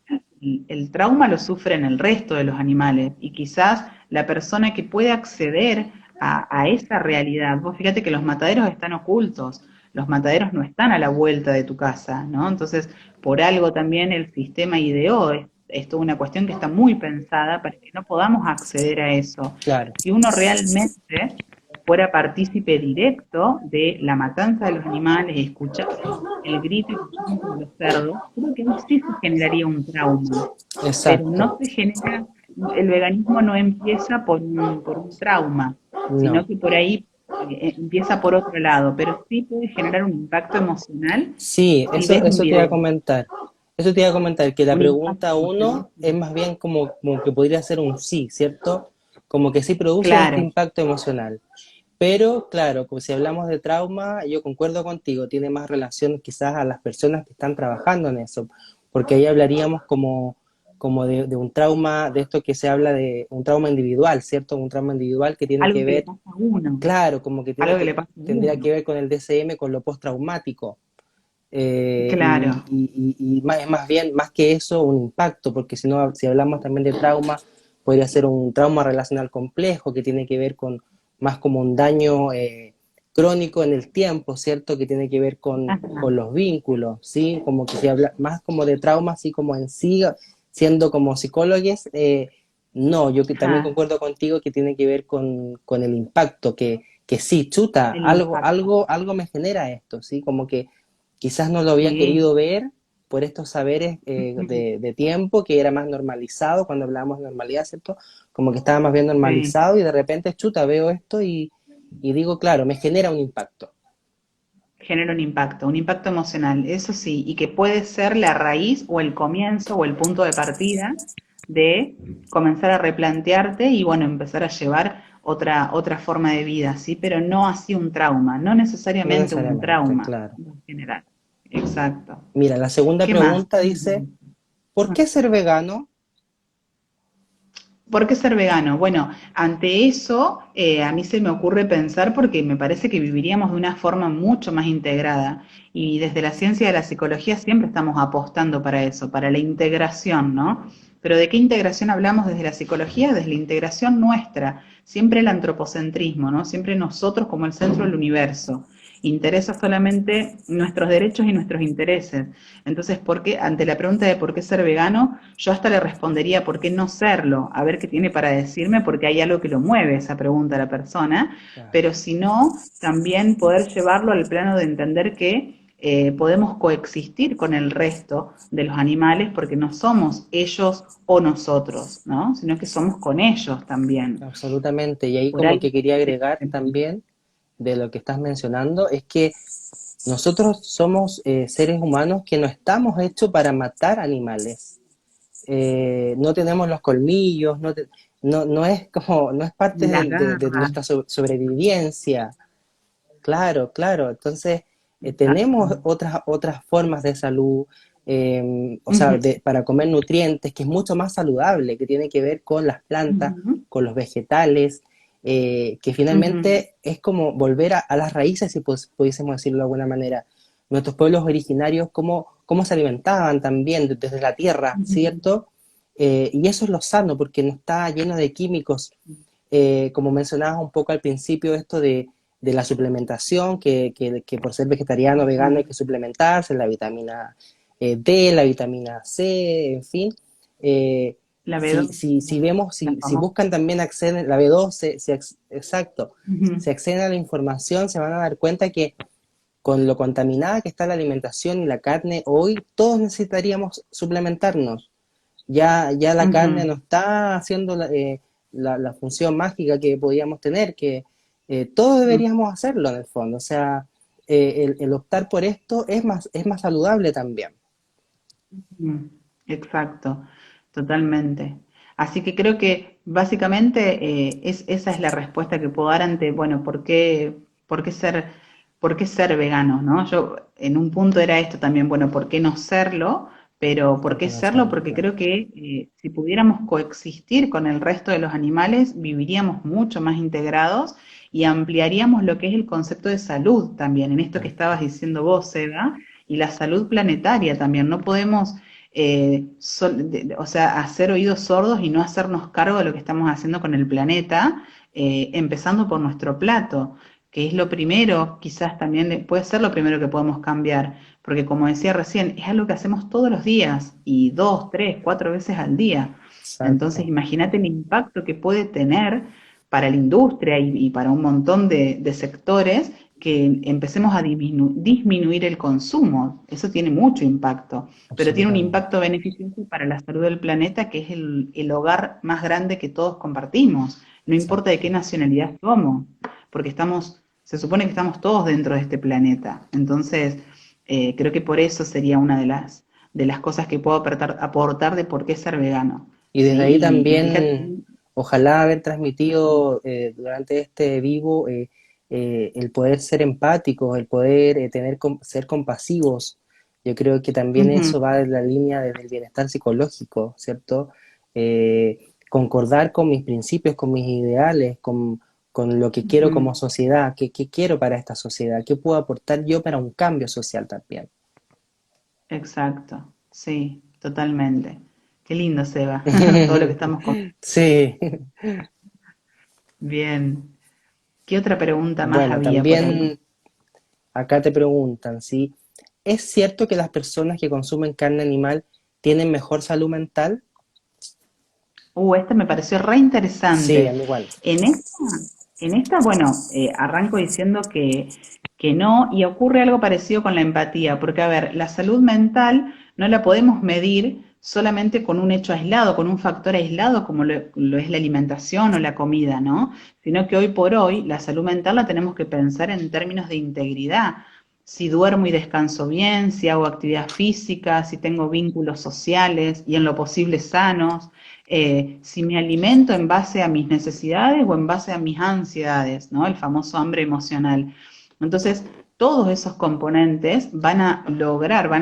A: el trauma lo sufren el resto de los animales y quizás la persona que puede acceder a esa realidad, vos fíjate que los mataderos están ocultos, los mataderos no están a la vuelta de tu casa, ¿no? Entonces, por algo también el sistema ideó, es toda una cuestión que está muy pensada para que no podamos acceder a eso.
B: Claro,
A: Si uno realmente fuera partícipe directo de la matanza de los animales, escuchase el grito y el llanto de los cerdos, creo que ahí sí se generaría un trauma, pero no
B: exacto.
A: se genera, el veganismo no empieza por un trauma, sino
B: No.
A: que por ahí empieza por otro lado, pero sí puede generar un impacto emocional
B: Sí,
A: si ves un
B: eso te iba a
A: video,
B: comentar. Eso te iba a comentar, que la
A: un impacto
B: pregunta
A: emocional.
B: uno es más bien como que podría ser un sí, ¿cierto? Como que sí produce este
A: Claro,
B: impacto emocional. Pero claro, como si hablamos de trauma, yo concuerdo contigo, tiene más relación quizás a las personas que están trabajando en eso, porque ahí hablaríamos como de un trauma, de esto que se habla de un trauma individual, ¿cierto? Un trauma individual que tiene que
A: algo que le
B: ver,
A: pasa a uno,
B: claro, como que
A: algo que le pasa a
B: tendría
A: uno.
B: que ver con el DSM, con lo postraumático.
A: Claro,
B: Y más, es más bien, más que eso, un impacto, porque si no, si hablamos también de trauma, podría ser un trauma relacional complejo que tiene que ver con más como un daño crónico en el tiempo, ¿cierto? Que tiene que ver
A: ajá,
B: con los vínculos, ¿sí? Como que se habla más como de trauma, así como en sí, siendo como psicólogos, no, yo que también
A: ajá,
B: concuerdo contigo que tiene que ver con el impacto, que sí, chuta,
A: el impacto.
B: algo me genera esto, ¿sí? Como que quizás no lo había
A: Sí.
B: querido ver por estos saberes
A: Ujú.
B: de tiempo, que era más normalizado, cuando hablábamos de normalidad, ¿cierto? Como que estaba más bien
A: Sí,
B: normalizado y de repente, chuta, veo esto y digo, claro, me genera un impacto.
A: genera un impacto emocional, eso sí, y que puede ser la raíz o el comienzo o el punto de partida de comenzar a replantearte y bueno, empezar a llevar otra forma de vida, ¿sí? Pero no así un trauma, no
B: No
A: necesariamente un
B: necesariamente,
A: trauma
B: claro.
A: en general. Exacto.
B: Mira, la segunda
A: ¿Qué más?
B: pregunta dice, ¿por qué ser vegano?
A: ¿Por qué ser vegano? Bueno, ante eso a mí se me ocurre pensar porque me parece que viviríamos de una forma mucho más integrada y desde la ciencia de la psicología siempre estamos apostando para eso, para la integración, ¿no? Pero ¿de qué integración hablamos desde la psicología? Desde la integración nuestra, siempre el antropocentrismo, ¿no? Siempre nosotros como el centro del universo. Interesa solamente nuestros derechos y nuestros intereses. Entonces, ¿por qué? Ante la pregunta de por qué ser vegano, yo hasta le respondería por qué no serlo, a ver qué tiene para decirme, porque hay algo que lo mueve esa pregunta a la persona,
B: Claro,
A: pero si no, también poder llevarlo al plano de entender que podemos coexistir con el resto de los animales porque no somos ellos o nosotros, ¿no? Sino que somos con ellos también.
B: absolutamente. Y ahí
A: Por
B: como
A: ahí.
B: que quería agregar también de lo que estás mencionando, es que nosotros somos seres humanos que no estamos hechos para matar animales. No tenemos los colmillos, no es como, no es parte
A: Las
B: de
A: garras,
B: nuestra sobrevivencia. Claro, claro. Entonces, tenemos
A: exacto.
B: otras formas de salud, o sea,
A: Ujú,
B: para comer nutrientes, que es mucho más saludable, que tiene que ver con las plantas,
A: ujú,
B: con los vegetales, que
A: ujú.
B: finalmente es como volver a las raíces, si pudiésemos decirlo de alguna manera. Nuestros pueblos originarios, cómo se alimentaban también desde la tierra,
A: Ujú.
B: ¿cierto? Y eso es lo sano, porque no está lleno de químicos, como mencionabas un poco al principio, esto de la suplementación, que por ser vegetariano o vegano hay que suplementarse, la vitamina D, la vitamina C, en fin. Eh,
A: La B12,
B: si vemos,
A: la
B: si
A: famosa.
B: buscan también acceder, la B12, exacto,
A: Ujú.
B: si acceden a la información, se van a dar cuenta que con lo contaminada que está la alimentación y la carne, hoy todos necesitaríamos suplementarnos. Ya la carne
A: Ujú.
B: no está haciendo la función mágica que podíamos tener, que todos
A: Mm,
B: deberíamos hacerlo en el fondo, o sea, el optar por esto es más saludable también.
A: mm, exacto, totalmente. Así que creo que básicamente esa es la respuesta que puedo dar ante, bueno, por qué ser vegano, ¿no? Yo en un punto era esto también, bueno, ¿por qué no serlo? Pero ¿por
B: ¿Por
A: qué
B: qué no
A: serlo?
B: hacerlo?
A: Porque
B: Claro.
A: creo que si pudiéramos coexistir con el resto de los animales, viviríamos mucho más integrados y ampliaríamos lo que es el concepto de salud también, en esto que
B: Claro.
A: estabas diciendo vos, Seba, y la salud planetaria también. No podemos o sea, hacer oídos sordos y no hacernos cargo de lo que estamos haciendo con el planeta, empezando por nuestro plato, que es lo primero, quizás también puede ser lo primero que podemos cambiar, porque como decía recién, es algo que hacemos todos los días y 2, 3, 4 veces al día. Entonces,
B: Exacto.
A: imagínate el impacto que puede tener para la industria y para un montón de sectores que empecemos a disminuir el consumo. Eso tiene mucho impacto, pero tiene un
B: Absolutamente.
A: impacto beneficioso para la salud del planeta, que es el hogar más grande que todos compartimos. No importa de qué
B: Exacto.
A: nacionalidad somos, porque se supone que estamos todos dentro de este planeta. Entonces, creo que por eso sería una de las cosas que puedo aportar de por qué ser vegano.
B: Y desde ahí
A: ¿Sí? Y fíjate,
B: también, ojalá haber transmitido durante este vivo el poder ser empáticos, el poder ser compasivos. Yo creo que también
A: ujú,
B: eso va en la línea del bienestar psicológico, ¿cierto? Concordar con mis principios, con mis ideales, con lo que quiero como
A: ujú,
B: sociedad, qué quiero para esta sociedad, qué puedo aportar yo para un cambio social también.
A: exacto, sí, totalmente. Qué lindo, Seba, todo lo que estamos con...
B: Sí.
A: Bien. ¿Qué otra pregunta más
B: Bueno,
A: había por ahí?
B: también acá te preguntan, ¿sí? ¿Es cierto que las personas que consumen carne animal tienen mejor salud mental?
A: Esta me pareció re
B: Sí, a
A: interesante.
B: mí igual.
A: En esta, bueno, arranco diciendo que no, y ocurre algo parecido con la empatía, porque a ver, la salud mental no la podemos medir solamente con un hecho aislado, con un factor aislado como lo es la alimentación o la comida, ¿no? Sino que hoy por hoy la salud mental la tenemos que pensar en términos de integridad. Si duermo y descanso bien, si hago actividad física, si tengo vínculos sociales y en lo posible sanos, si me alimento en base a mis necesidades o en base a mis ansiedades, ¿no? El famoso hambre emocional. Entonces, todos esos componentes van a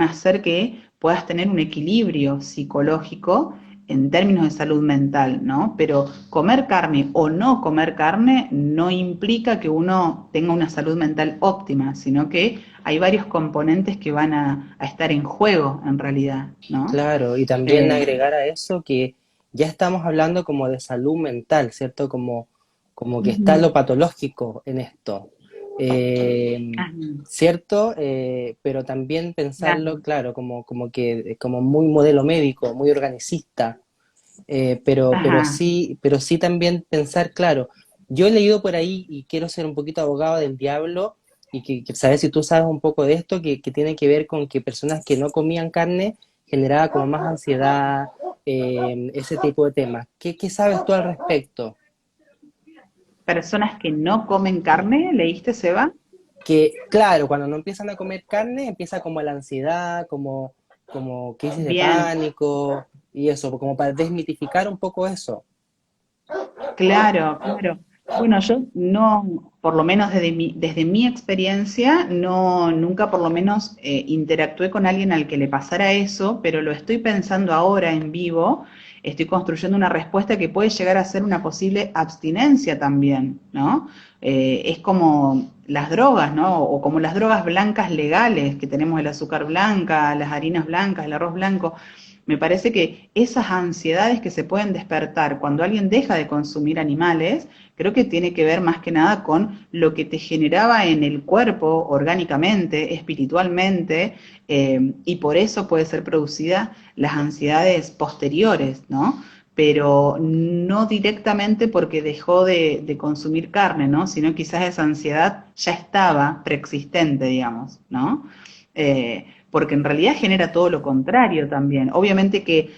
A: hacer que puedas tener un equilibrio psicológico en términos de salud mental, ¿no? Pero comer carne o no comer carne no implica que uno tenga una salud mental óptima, sino que hay varios componentes que van a estar en juego en realidad, ¿no?
B: Claro, y también
A: Eh,
B: agregar a eso que ya estamos hablando como de salud mental, ¿cierto? Como que está
A: ujú.
B: lo patológico en esto.
A: Ajá,
B: ¿Cierto? Pero también pensarlo,
A: claro.
B: claro, como muy modelo médico, muy organicista.
A: Ajá,
B: Pero sí también pensar, claro, yo he leído por ahí y quiero ser un poquito abogado del diablo y que saber si tú sabes un poco de esto, que tiene que ver con que personas que no comían carne generaba como más ansiedad, ese tipo de temas. ¿Qué sabes tú al respecto?
A: personas que no comen carne, ¿leíste, Seba?
B: Que, claro, cuando no empiezan a comer carne, empieza como la ansiedad, como crisis de
A: Bien,
B: pánico y eso, como para desmitificar un poco eso.
A: claro, claro. Bueno, yo no, por lo menos desde mi experiencia, no, nunca por lo menos interactué con alguien al que le pasara eso, pero lo estoy pensando ahora en vivo, estoy construyendo una respuesta que puede llegar a ser una posible abstinencia también, ¿no? Es como las drogas, ¿no? O como las drogas blancas legales, que tenemos el azúcar blanca, las harinas blancas, el arroz blanco. Me parece que esas ansiedades que se pueden despertar cuando alguien deja de consumir animales, creo que tiene que ver más que nada con lo que te generaba en el cuerpo orgánicamente, espiritualmente, y por eso puede ser producida las ansiedades posteriores, ¿no? Pero no directamente porque dejó de consumir carne, ¿no? Sino quizás esa ansiedad ya estaba preexistente, digamos, ¿no? Porque en realidad genera todo lo contrario también. Obviamente que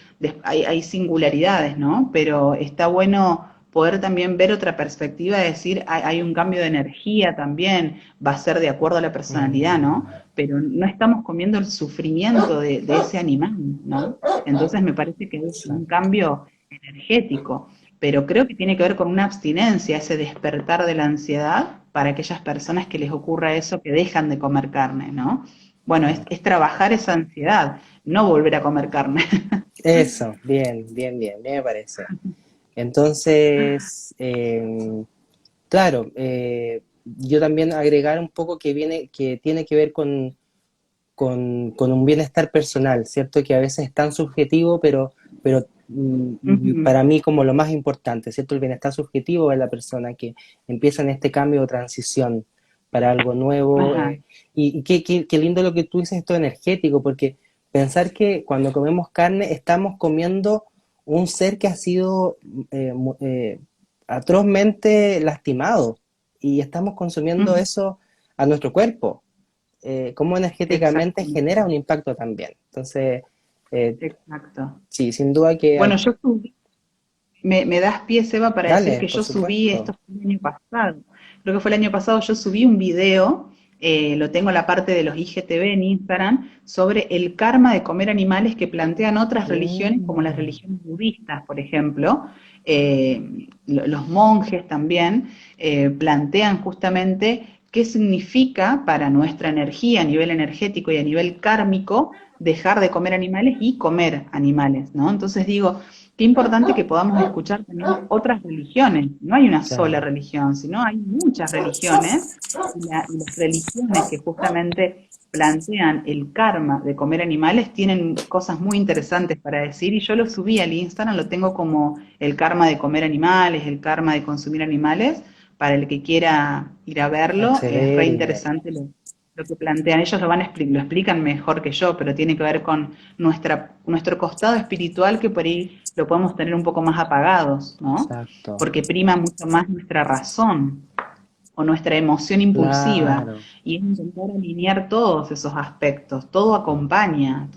A: hay singularidades, ¿no? Pero está bueno poder también ver otra perspectiva, de decir, hay un cambio de energía también, va a ser de acuerdo a la personalidad, ¿no? Pero no estamos comiendo el sufrimiento de ese animal, ¿no? Entonces me parece que es un
B: Exacto.
A: cambio energético, pero creo que tiene que ver con una abstinencia, ese despertar de la ansiedad para aquellas personas que les ocurra eso, que dejan de comer carne, ¿no? Bueno, es trabajar esa ansiedad, no volver a comer carne.
B: Eso, bien, bien, bien, bien me parece. Entonces, claro, yo también agregar un poco que tiene que ver con un bienestar personal, ¿cierto? Que a veces es tan subjetivo, pero
A: Ujú.
B: para mí como lo más importante, ¿cierto? El bienestar subjetivo de la persona que empieza en este cambio o transición para algo nuevo.
A: Ajá.
B: Y qué lindo lo que tú dices, esto energético, porque pensar que cuando comemos carne estamos comiendo un ser que ha sido atrozmente lastimado y estamos consumiendo
A: Ujú.
B: eso a nuestro cuerpo, cómo energéticamente genera
A: Exactamente.
B: un impacto también. Entonces, eh,
A: Exacto.
B: sí, sin duda que
A: Bueno, yo subí, me das pie, Seba, para decir
B: dale,
A: que
B: por
A: yo subí,
B: supuesto.
A: esto fue el año pasado, creo que fue el año pasado, yo subí un video, lo tengo en la parte de los IGTV en Instagram, sobre el karma de comer animales que plantean otras religiones, como las
B: Mm,
A: religiones budistas, por ejemplo. Los monjes también plantean justamente qué significa para nuestra energía a nivel energético y a nivel kármico dejar de comer animales y comer animales, ¿no? Entonces digo, qué importante que podamos escuchar también otras religiones. No hay una sola
B: claro,
A: religión, sino hay muchas religiones, y las religiones que justamente plantean el karma de comer animales tienen cosas muy interesantes para decir, y yo lo subí al Instagram, lo tengo como el karma de comer animales, el karma de consumir animales, para el que quiera ir a verlo, es re
B: excelente.
A: interesante lo que plantean. Ellos lo explican mejor que yo, pero tiene que ver con nuestro costado espiritual, que por ahí lo podemos tener un poco más apagados, ¿no?
B: Exacto.
A: Porque prima mucho más nuestra razón o nuestra emoción impulsiva,
B: Claro,
A: y es intentar alinear todos esos aspectos. Todo acompaña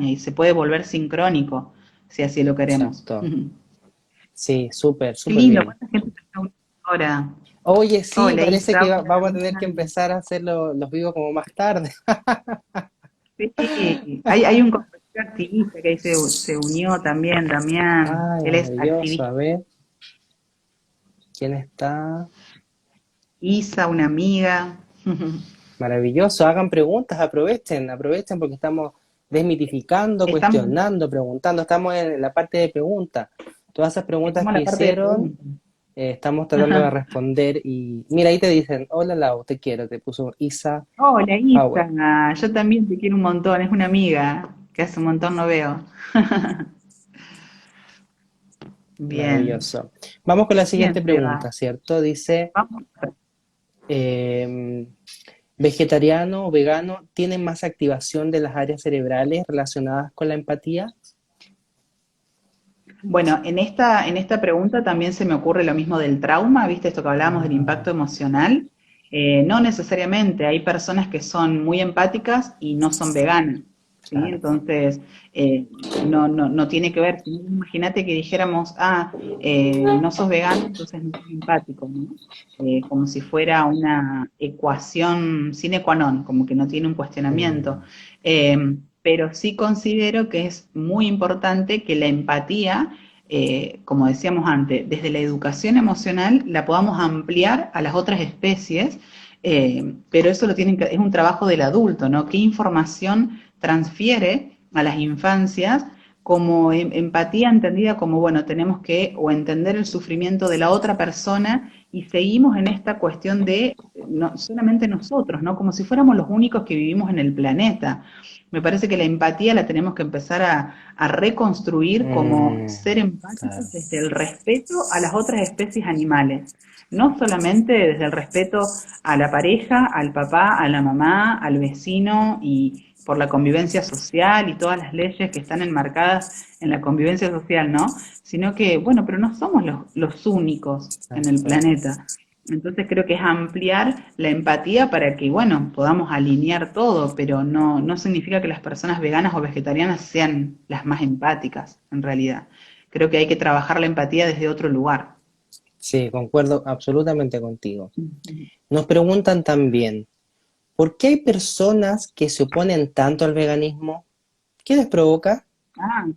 A: y se puede volver sincrónico si así lo queremos.
B: exacto. Sí, súper,
A: Qué
B: súper
A: lindo,
B: bien.
A: ¿cuánta gente te está uniendo ahora?
B: Oye, sí,
A: Hola
B: parece
A: Isa,
B: que
A: hola
B: vamos a tener que
A: Damián.
B: empezar a hacer los vivos como más tarde.
A: Sí, hay un compañero activista que ahí se unió también, Damián.
B: Ay,
A: Él es
B: maravilloso. A
A: activista.
B: ver, ¿quién está?
A: Isa, una amiga.
B: Maravilloso. Hagan preguntas, aprovechen, aprovechen porque estamos desmitificando,
A: Estamos,
B: cuestionando, preguntando. Estamos en la parte de preguntas. Todas esas preguntas
A: estamos en
B: que
A: la parte de
B: hicieron,
A: preguntas.
B: estamos tratando de responder. Y mira, ahí te dicen, hola Lau, te quiero. Te puso Isa
A: Hola
B: Power.
A: Isa, yo también te quiero un montón, es una amiga que hace un montón no veo. Bien,
B: Maravilloso. Vamos con la
A: bien
B: siguiente
A: Seba.
B: pregunta, ¿cierto? Dice,
A: Vamos.
B: em, ¿vegetariano o vegano tienen más activación de las áreas cerebrales relacionadas con la empatía?
A: Bueno, en esta pregunta también se me ocurre lo mismo del trauma, ¿viste? Esto que hablábamos del
B: Ah,
A: impacto emocional. No necesariamente, hay personas que son muy empáticas y no son veganas, ¿sí?
B: claro.
A: Entonces, no tiene que ver. Imagínate que dijéramos, no sos vegano, entonces no sos empático, ¿no? Como si fuera una ecuación sine qua non, como que no tiene un cuestionamiento.
B: Mm,
A: Pero sí considero que es muy importante que la empatía, como decíamos antes, desde la educación emocional la podamos ampliar a las otras especies, pero eso es un trabajo del adulto, ¿no? ¿Qué información transfiere a las infancias como empatía entendida como, bueno, tenemos que o entender el sufrimiento de la otra persona, y seguimos en esta cuestión de solamente nosotros, ¿no? Como si fuéramos los únicos que vivimos en el planeta. Me parece que la empatía la tenemos que empezar a reconstruir como
B: mm,
A: ser
B: claro.
A: empáticos desde el respeto a las otras especies animales. No solamente desde el respeto a la pareja, al papá, a la mamá, al vecino, y por la convivencia social y todas las leyes que están enmarcadas en la convivencia social, ¿no? Sino que, bueno, pero no somos los únicos en el
B: Exacto.
A: planeta. Entonces creo que es ampliar la empatía para que, bueno, podamos alinear todo, pero no significa que las personas veganas o vegetarianas sean las más empáticas, en realidad. Creo que hay que trabajar la empatía desde otro lugar.
B: Sí, concuerdo absolutamente contigo.
A: Ujú.
B: Nos preguntan también, ¿por qué hay personas que se oponen tanto al veganismo? ¿Qué les provoca?
A: Ah,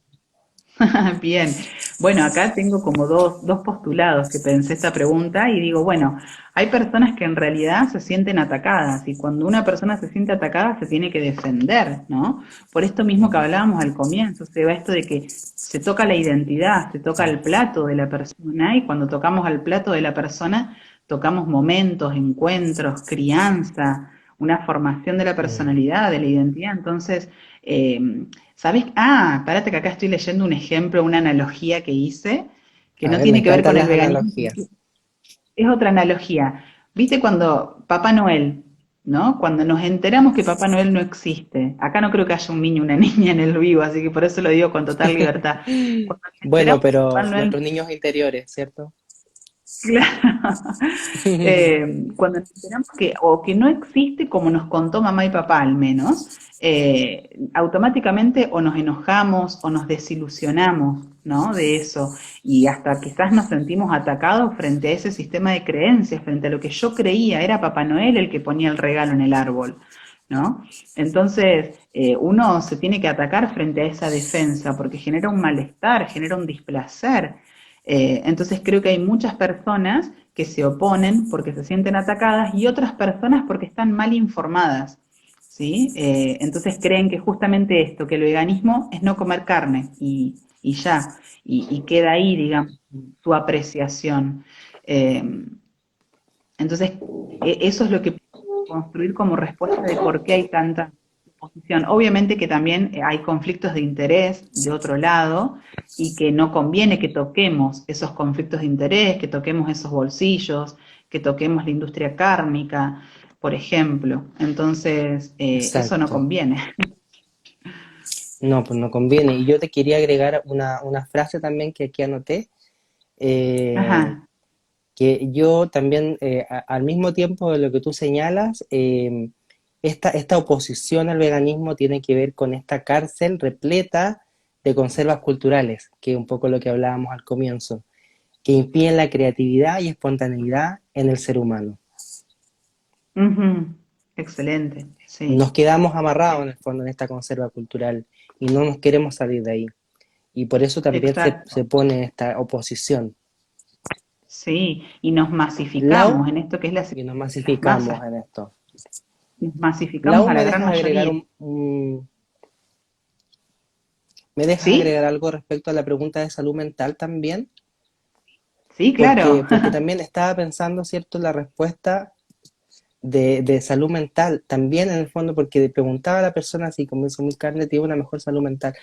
A: bien. Bueno, acá tengo como dos postulados que pensé esta pregunta y digo, bueno, hay personas que en realidad se sienten atacadas y cuando una persona se siente atacada se tiene que defender, ¿no? Por esto mismo que
B: Mm,
A: hablábamos al comienzo, se va esto de que se toca la identidad, se toca el plato de la persona y cuando tocamos al plato de la persona tocamos momentos, encuentros, crianza, una formación de la
B: mm.
A: personalidad, de la identidad. Entonces, eh, ¿sabés? Ah, parate que acá estoy leyendo un ejemplo, una analogía que hice, que
B: A
A: no
B: ver, me
A: tiene que ver
B: encantan
A: con el
B: las
A: veganismo,
B: analogías.
A: es otra analogía. ¿Viste cuando Papá Noel, ¿no? Cuando nos enteramos que Papá Noel no existe. Acá no creo que haya un niño o una niña en el vivo, así que por eso lo digo con total libertad. Cuando nos
B: Bueno,
A: enteramos que
B: pero
A: Papá Noel
B: nuestros niños interiores, ¿cierto?
A: Claro. Cuando nos enteramos que, o que no existe como nos contó mamá y papá al menos, automáticamente o nos enojamos o nos desilusionamos, ¿no? De eso. Y hasta quizás nos sentimos atacados frente a ese sistema de creencias, frente a lo que yo creía era Papá Noel el que ponía el regalo en el árbol, ¿no? Entonces, uno se tiene que atacar frente a esa defensa porque genera un malestar, genera un displacer. Entonces creo que hay muchas personas que se oponen porque se sienten atacadas y otras personas porque están mal informadas, ¿sí? Entonces creen que justamente esto, que el veganismo es no comer carne y ya, y queda ahí, digamos, su apreciación. Eh, entonces, eso es lo que construir como respuesta de por qué hay tanta oposición. Obviamente que también hay conflictos de interés de otro lado y que no conviene que toquemos esos conflictos de interés, que toquemos esos bolsillos, que toquemos la industria cárnica, por ejemplo. Entonces, eso no
B: Exacto.
A: conviene.
B: No, pues no conviene. Y yo te quería agregar una frase también que aquí anoté, eh,
A: Ajá.
B: que yo también, al mismo tiempo de lo que tú señalas, esta oposición al veganismo tiene que ver con esta cárcel repleta de conservas culturales, que es un poco lo que hablábamos al comienzo, que impiden la creatividad y espontaneidad en el ser humano.
A: Ujú. Excelente,
B: Nos
A: sí.
B: quedamos amarrados en el fondo en esta conserva cultural y no nos queremos salir de ahí. Y por eso también se
A: Exacto.
B: pone esta oposición.
A: Sí, y nos
B: Lau,
A: masificamos en esto que es
B: y nos
A: las masas.
B: masificamos en esto.
A: Nos masificamos
B: Lau,
A: a la gran mayoría.
B: ¿me dejas
A: ¿Sí?
B: agregar algo respecto a la pregunta de salud mental también?
A: Sí, claro.
B: Porque también estaba pensando, ¿cierto?, la respuesta de salud mental, también en el fondo, porque preguntaba a la persona si consumir carne tiene una mejor salud mental.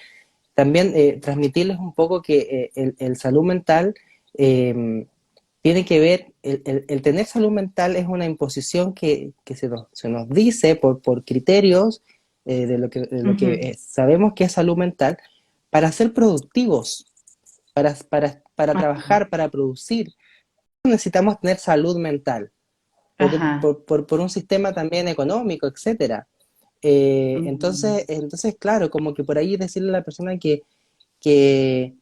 B: También transmitirles un poco que el salud mental tiene que ver, el tener salud mental es una imposición que se nos dice por criterios de lo que
A: Ujú.
B: sabemos que es salud mental, para ser productivos, para
A: Ajá.
B: trabajar, para producir. Necesitamos tener salud mental,
A: Ajá.
B: por un sistema también económico, etcétera.
A: Ujú.
B: Entonces, claro, como que por ahí decirle a la persona que, que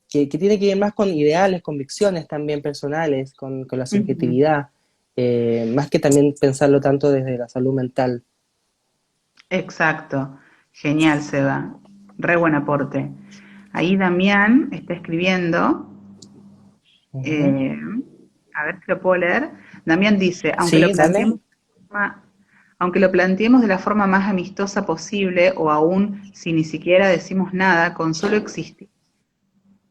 B: tiene que ver más con ideales, convicciones también personales, con la
A: Ujú.
B: subjetividad, más que también pensarlo tanto desde la salud mental.
A: Exacto. Genial, Seba. Re buen aporte. Ahí Damián está escribiendo.
B: Ujú.
A: eh, a ver si lo puedo leer. Damián dice,
B: Sí, dale.
A: aunque lo planteemos de la forma más amistosa posible, o aún si ni siquiera decimos nada, con solo existir.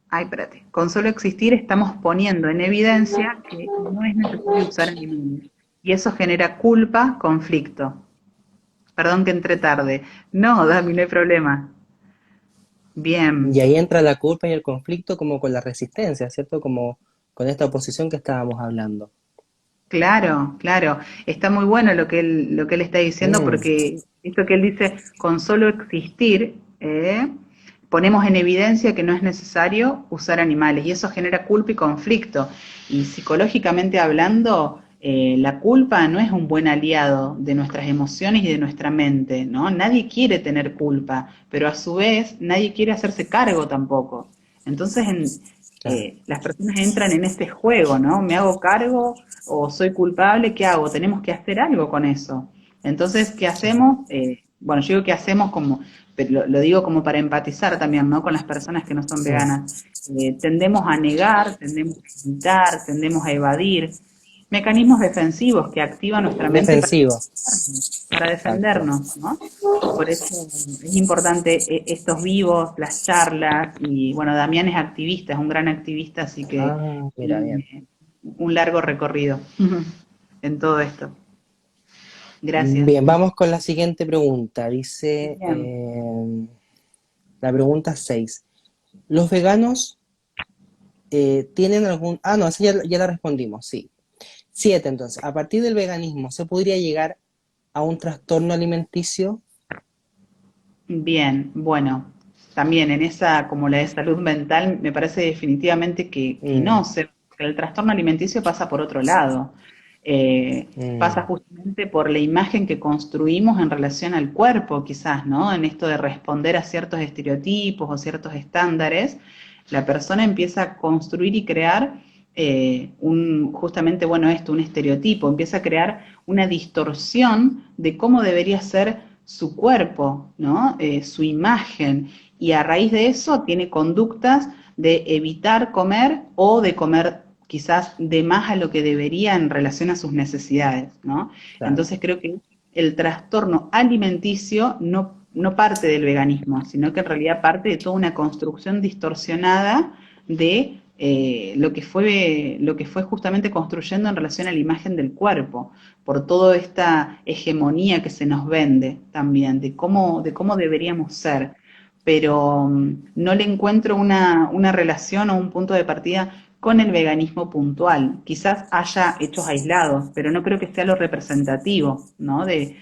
A: Ay, espérate. Con solo existir estamos poniendo en evidencia que no es necesario usar animales. Y eso genera culpa, conflicto. Perdón que entré tarde. No, Dami, no hay problema.
B: Y
A: Bien.
B: ahí entra la culpa y el conflicto como con la resistencia, ¿cierto? Como con esta oposición que estábamos hablando.
A: Claro, claro. Está muy bueno lo que él está diciendo
B: Mm,
A: porque esto que él dice, con solo existir, ponemos en evidencia que no es necesario usar animales y eso genera culpa y conflicto. Y psicológicamente hablando, la culpa no es un buen aliado de nuestras emociones y de nuestra mente, ¿no? Nadie quiere tener culpa, pero a su vez nadie quiere hacerse cargo tampoco. Entonces,
B: claro.
A: las personas entran en este juego, ¿no? ¿Me hago cargo o soy culpable? ¿Qué hago? Tenemos que hacer algo con eso. Entonces, ¿qué
B: Sí.
A: hacemos? Bueno, yo digo que hacemos como, pero lo digo como para empatizar también, ¿no? Con las personas que no son
B: Sí.
A: veganas. Tendemos a negar, tendemos a evitar, tendemos a evadir. Mecanismos defensivos que activan nuestra mente
B: Defensivo,
A: para
B: tal cual.
A: defendernos, ¿no? Por eso es importante estos vivos, las charlas, y bueno, Damián es activista, es un gran activista, así que
B: Ah, mira, bien.
A: tiene un largo recorrido en todo esto. Gracias.
B: Bien, vamos con la siguiente pregunta. Dice,
A: Bien.
B: la pregunta 6. ¿Los veganos tienen algún... Ah, no, esa ya la respondimos, sí. 7, entonces. ¿A partir del veganismo se podría llegar a un trastorno alimenticio?
A: Bien, bueno, también en esa, como la de salud mental, me parece definitivamente que
B: Mm,
A: no, que el trastorno alimenticio pasa por otro lado. Pasa
B: mm,
A: justamente por la imagen que construimos en relación al cuerpo, quizás, ¿no? En esto de responder a ciertos estereotipos o ciertos estándares, la persona empieza a construir y crear justamente, bueno, esto, un estereotipo, empieza a crear una distorsión de cómo debería ser su cuerpo, ¿no? Su imagen, y a raíz de eso tiene conductas de evitar comer o de comer quizás de más a lo que debería en relación a sus necesidades, ¿no?
B: claro.
A: Entonces creo que el trastorno alimenticio no parte del veganismo, sino que en realidad parte de toda una construcción distorsionada de lo que fue justamente construyendo en relación a la imagen del cuerpo, por toda esta hegemonía que se nos vende también, de cómo deberíamos ser. Pero no le encuentro una relación o un punto de partida con el veganismo puntual. Quizás haya hechos aislados, pero no creo que sea lo representativo, ¿no? De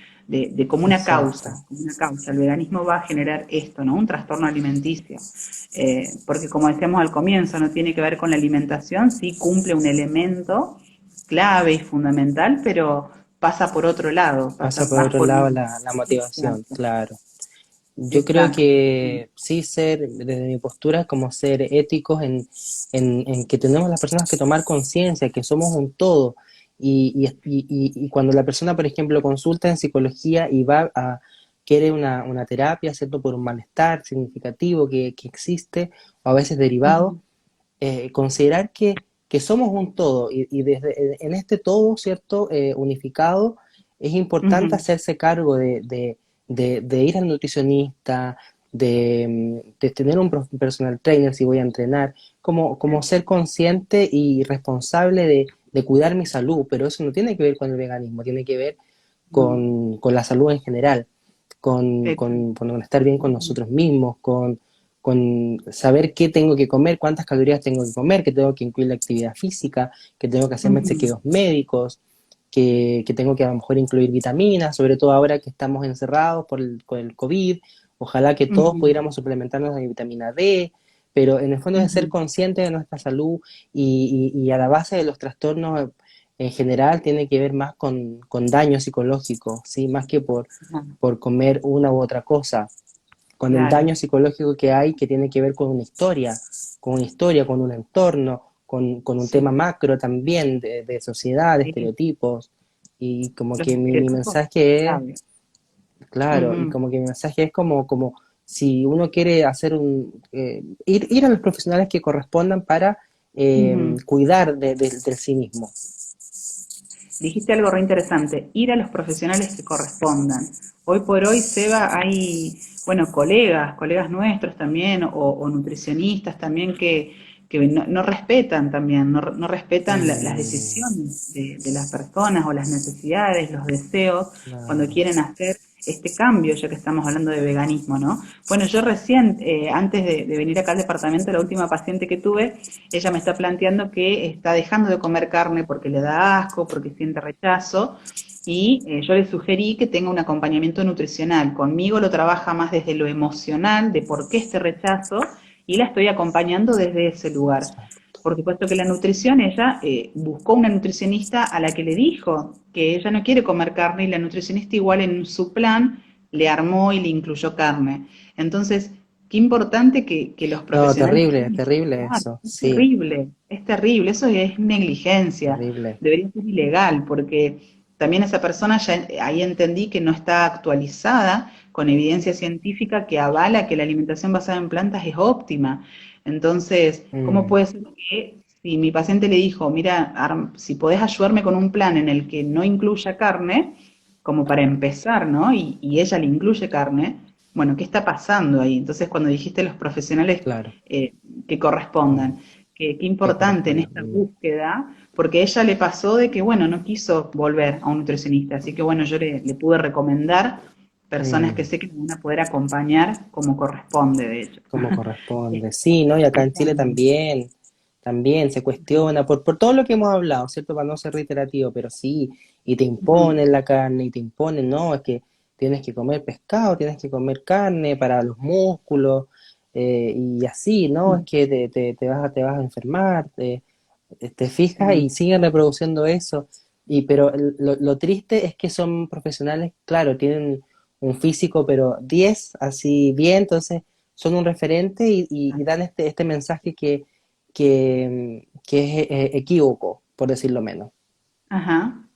A: como una
B: Exacto.
A: causa, como una causa. El veganismo va a generar esto, ¿no? Un trastorno alimenticio. Porque como decíamos al comienzo, no tiene que ver con la alimentación, sí cumple un elemento clave y fundamental, pero pasa por otro lado,
B: Pasa
A: pasa
B: por
A: más
B: otro
A: por
B: lado
A: un...
B: la motivación,
A: Exacto,
B: claro. Yo creo
A: exacto.
B: que sí ser, desde mi postura, es como ser éticos en que tenemos las personas que tomar conciencia, que somos un todo. Y cuando la persona, por ejemplo, consulta en psicología y quiere una terapia, ¿cierto? Por un malestar significativo que existe, o a veces derivado,
A: Ujú,
B: considerar que somos un todo y desde en este todo, ¿cierto? Unificado, es importante
A: ujú,
B: hacerse cargo de ir al nutricionista, de tener un personal trainer si voy a entrenar, como ser consciente y responsable de cuidar mi salud, pero eso no tiene que ver con el veganismo, tiene que ver
A: no,
B: con la salud en general,
A: exacto.
B: con estar bien con
A: Ujú,
B: nosotros mismos, con saber qué tengo que comer, cuántas calorías tengo que comer, que tengo que incluir la actividad física, que tengo que hacerme
A: ujú,
B: chequeos médicos, que tengo que a lo mejor incluir vitaminas, sobre todo ahora que estamos encerrados con el COVID. Ojalá que todos
A: ujú,
B: pudiéramos suplementarnos de vitamina D, pero en el fondo es ser
A: ujú,
B: consciente de nuestra salud y a la base de los trastornos en general tiene que ver más con daño psicológico, ¿sí? Más que
A: ajá,
B: por comer una u otra cosa, con el
A: claro.
B: daño psicológico que hay que tiene que ver con una historia, con un entorno, con un tema
A: Sí,
B: macro también de sociedad, de
A: sí.
B: estereotipos, y como
A: Los
B: que mi
A: estereotipos
B: mensaje es,
A: clave.
B: claro, y
A: Ujú,
B: como que mi mensaje es como si uno quiere hacer ir a los profesionales que correspondan para
A: ujú.
B: cuidar de sí mismo.
A: Dijiste algo re interesante, ir a los profesionales que correspondan. Hoy por hoy, Seba, hay, bueno, colegas nuestros también, o nutricionistas también que no respetan también, no respetan las
B: Mm,
A: decisiones de las personas o las necesidades, los deseos, cuando
B: claro.
A: quieren hacer este cambio, ya que estamos hablando de veganismo, ¿no? Bueno, yo recién, antes de venir acá al departamento, la última paciente que tuve, ella me está planteando que está dejando de comer carne porque le da asco, porque siente rechazo, y yo le sugerí que tenga un acompañamiento nutricional. Conmigo lo trabaja más desde lo emocional, de por qué este rechazo, y la estoy acompañando desde ese lugar. Por supuesto que la nutrición, ella buscó una nutricionista a la que le dijo que ella no quiere comer carne, y la nutricionista igual en su plan le armó y le incluyó carne. Entonces, qué importante que los
B: No,
A: profesionales
B: terrible,
A: puedan
B: terrible
A: escuchar.
B: eso, sí,
A: Es terrible, eso es negligencia,
B: terrible.
A: debería ser ilegal, porque también esa persona ya ahí entendí que no está actualizada con evidencia científica que avala que la alimentación basada en plantas es óptima. Entonces, ¿cómo
B: Mm,
A: puede ser que si mi paciente le dijo, mira, si podés ayudarme con un plan en el que no incluya carne, como para empezar, ¿no? Y ella le incluye carne, bueno, ¿qué está pasando ahí? Entonces, cuando dijiste los profesionales
B: claro,
A: que correspondan, qué
B: que
A: importante en
B: corresponda.
A: esta búsqueda, porque a ella le pasó de que, bueno, no quiso volver a un nutricionista, así que, bueno, yo le pude recomendar personas que
B: Mm,
A: sé que me van a poder acompañar como corresponde, de hecho.
B: como
A: Es
B: corresponde. Sí, ¿no? Y acá en Chile
A: importante.
B: también se cuestiona, por todo lo que hemos hablado, ¿cierto? Para no ser reiterativo, pero sí, y te
A: Ujú,
B: imponen la carne, y te imponen, no, es que tienes que comer pescado, tienes que comer carne para los músculos, y así, ¿no? Es
A: ujú,
B: que te vas a enfermar, te fijas
A: sí.
B: y siguen reproduciendo eso. Pero lo triste es que son profesionales, claro, tienen un físico, pero 10 así bien, entonces son un referente y dan este mensaje que es equívoco, por decirlo menos.
A: Ajá,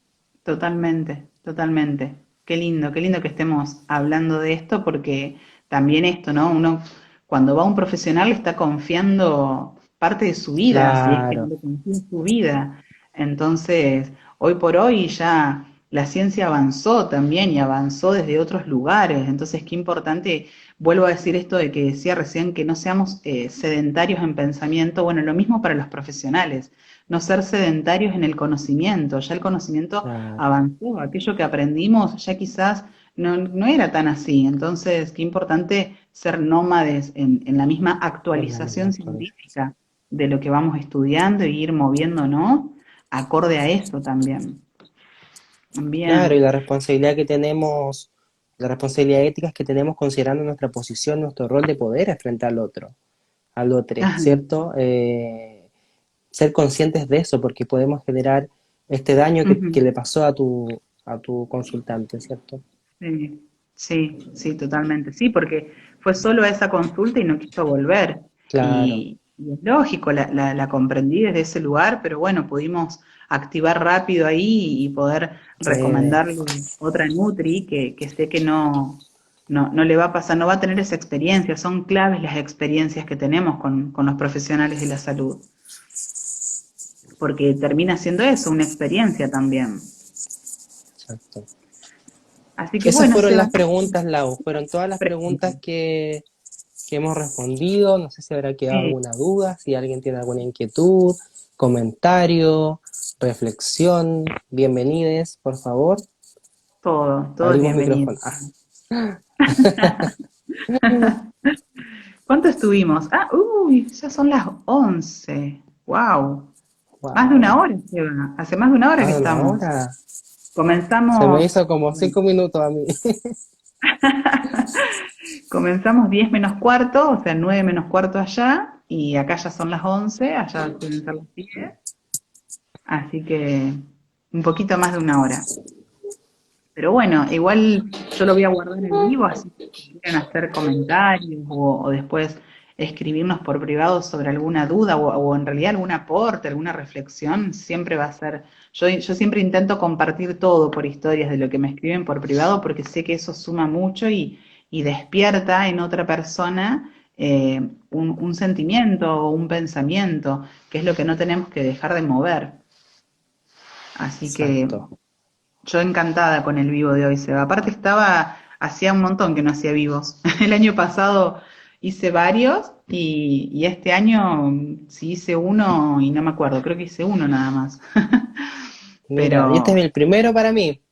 A: totalmente, totalmente. Qué lindo que estemos hablando de esto porque también esto, ¿no? Uno cuando va a un profesional está confiando parte de su vida, si es que no
B: Claro,
A: le confía su vida. Entonces, hoy por hoy ya la ciencia avanzó también y avanzó desde otros lugares. Entonces, qué importante, vuelvo a decir esto de que decía recién, que no seamos sedentarios en pensamiento. Bueno, lo mismo para los profesionales, no ser sedentarios en el conocimiento. Ya el conocimiento
B: claro,
A: avanzó, aquello que aprendimos ya quizás no era tan así. Entonces, qué importante ser nómades en la misma
B: en la misma
A: actualización
B: actualización.
A: científica de lo que vamos estudiando y ir moviéndonos acorde a eso también.
B: Claro, y
A: Bien.
B: la responsabilidad que tenemos, la responsabilidad ética que tenemos considerando nuestra posición, nuestro rol de poder frente al otro,
A: Ajá,
B: ¿cierto? Ser conscientes de eso, porque podemos generar este daño que
A: ujú,
B: le pasó a tu consultante, ¿cierto?
A: sí, sí, sí, totalmente. Sí, porque fue solo esa consulta y no quiso volver.
B: Claro,
A: Y es lógico, la comprendí desde ese lugar, pero bueno, pudimos activar rápido ahí y poder
B: eh,
A: recomendarle otra Nutri que sé que no le va a pasar, no va a tener esa experiencia. Son claves las experiencias que tenemos con los profesionales de la salud, porque termina siendo eso, una experiencia también.
B: exacto.
A: Así que
B: Esas
A: bueno,
B: fueron
A: Seba,
B: las preguntas, Lau, fueron todas las preguntas
A: preguntas.
B: que hemos respondido. No sé si habrá quedado
A: Sí,
B: alguna duda, si alguien tiene alguna inquietud, comentario, reflexión, bienvenides, por favor.
A: todo es
B: Abrimos
A: bienvenido.
B: micrófono.
A: ¿Cuánto estuvimos? Ah, uy, ya son las 11. Wow. Más de una
B: Wow,
A: hora, Seba. Hace más de una hora que
B: más de una
A: estamos.
B: hora. Se me
A: Comenzamos,
B: hizo como 5 minutos a mí.
A: comenzamos 10 menos cuarto, o sea, 9 menos cuarto allá, y acá ya son las 11, allá deben ser las 10. Así que un poquito más de una hora. Pero bueno, igual yo lo voy a guardar en vivo, así que si quieren hacer comentarios o después escribirnos por privado sobre alguna duda o en realidad algún aporte, alguna reflexión, siempre va a ser, yo siempre intento compartir todo por historias de lo que me escriben por privado porque sé que eso suma mucho y despierta en otra persona un sentimiento o un pensamiento, que es lo que no tenemos que dejar de mover. Así que
B: Exacto.
A: yo encantada con el vivo de hoy, Seba. Aparte hacía un montón que no hacía vivos. El año pasado hice varios y este año sí hice uno y no me acuerdo, creo que hice uno nada más.
B: Mira, y este es
A: Pero
B: el primero para mí,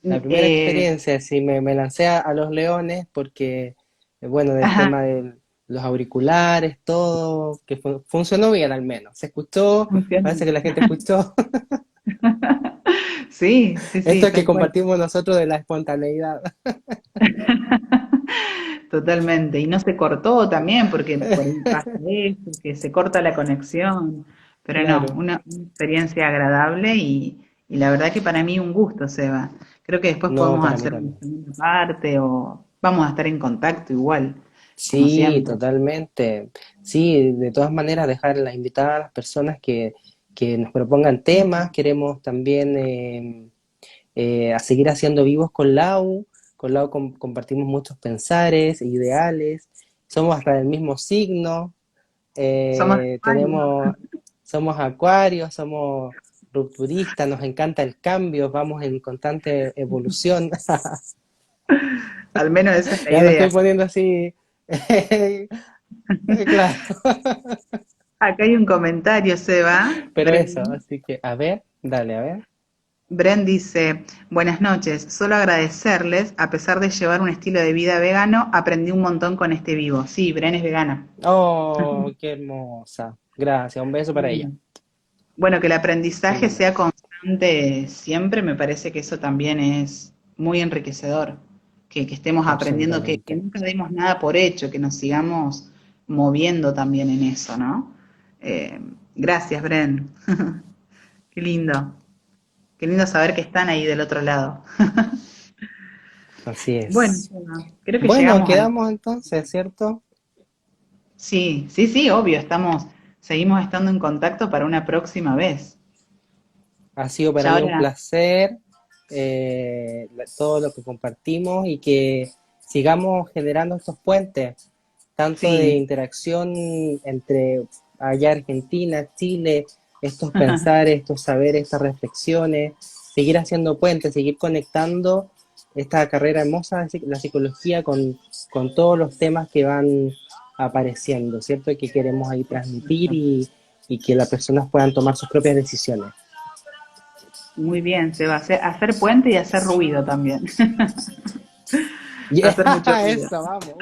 B: la primera
A: eh,
B: experiencia. Sí, me lancé a los leones porque, bueno, del
A: ajá,
B: tema de los auriculares, todo, que funcionó bien al menos. Se escuchó,
A: funciona.
B: parece que la gente escuchó.
A: Sí, sí, sí,
B: Esto que
A: tal cual.
B: compartimos nosotros de la espontaneidad.
A: Totalmente. Y no se cortó también, porque por ahí pasa eso, que se corta la conexión. Pero no,
B: Claro.
A: una experiencia agradable y la verdad que para mí un gusto, Seba. Creo que después
B: No,
A: podemos
B: para mí
A: hacer una
B: también.
A: segunda parte o vamos a estar en contacto igual. como
B: Sí,
A: siempre.
B: totalmente. Sí, de todas maneras, dejar la invitada a las personas que nos propongan temas. Queremos también a seguir haciendo vivos con Lau. Con Lau compartimos muchos pensares, ideales. Somos hasta del mismo signo.
A: Somos varios.
B: Tenemos, somos acuarios, somos rupturistas, nos encanta el cambio, vamos en constante evolución.
A: Al menos esa es la
B: Ya me estoy
A: idea.
B: poniendo así. Claro,
A: Acá hay un comentario, Seba.
B: pero eso, así que, a ver, dale, a ver.
A: Bren dice, buenas noches, solo agradecerles, a pesar de llevar un estilo de vida vegano, aprendí un montón con este vivo. Sí, Bren es vegana.
B: Oh, qué hermosa. Gracias, un beso para ella.
A: Bueno, que el
B: Qué
A: aprendizaje
B: linda.
A: sea constante siempre, me parece que eso también es muy enriquecedor. Que estemos aprendiendo, que
B: Absolutamente.
A: nunca demos nada por hecho, que nos sigamos moviendo también en eso, ¿no? Eh, gracias, Bren. Qué lindo. Qué lindo saber que están ahí del otro lado.
B: Así
A: Bueno,
B: es.
A: creo que
B: Bueno,
A: llegamos al...
B: quedamos entonces, ¿cierto?
A: Sí, sí, sí, obvio, seguimos estando en contacto para una próxima vez.
B: Ha sido para
A: Ya
B: mí un
A: ahora,
B: placer todo lo que compartimos y que sigamos generando estos puentes, tanto de
A: sí,
B: interacción entre allá Argentina, Chile, estos pensares, estos saberes, estas reflexiones, seguir haciendo puentes, seguir conectando esta carrera hermosa de la psicología con todos los temas que van apareciendo, ¿cierto? Que queremos ahí transmitir y que las personas puedan tomar sus propias decisiones.
A: muy bien, se va a hacer puente y hacer ruido también.
B: Yeah,
A: Hacer mucho ruido.
B: eso, vamos.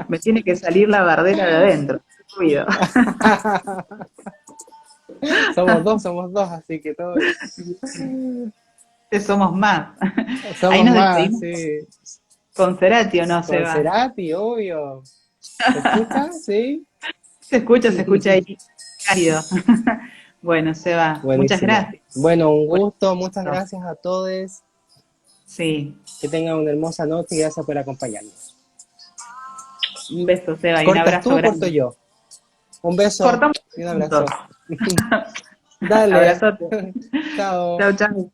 A: Me tiene que salir la bardera de adentro. Ruido.
B: Somos dos, así que todo bien.
A: Somos más. Ahí
B: Somos
A: nos
B: más,
A: despedimos
B: sí.
A: con Cerati o no,
B: Con
A: Seba.
B: Cerati, obvio. ¿Se escucha? Sí.
A: Se escucha ahí. Cálido. Bueno, Seba, muchas
B: Buenísimo.
A: gracias.
B: Bueno, un
A: por
B: gusto, muchas
A: esto.
B: gracias a todos.
A: Sí,
B: Que tengan una hermosa noche y gracias por acompañarnos.
A: un beso, Seba, y un
B: ¿Cortas tú
A: abrazo
B: o corto
A: grande.
B: yo? Un beso
A: Cortamos
B: y un
A: juntos.
B: abrazo. Dale.
A: Abrazote.
B: Chao.
A: Chau, chau.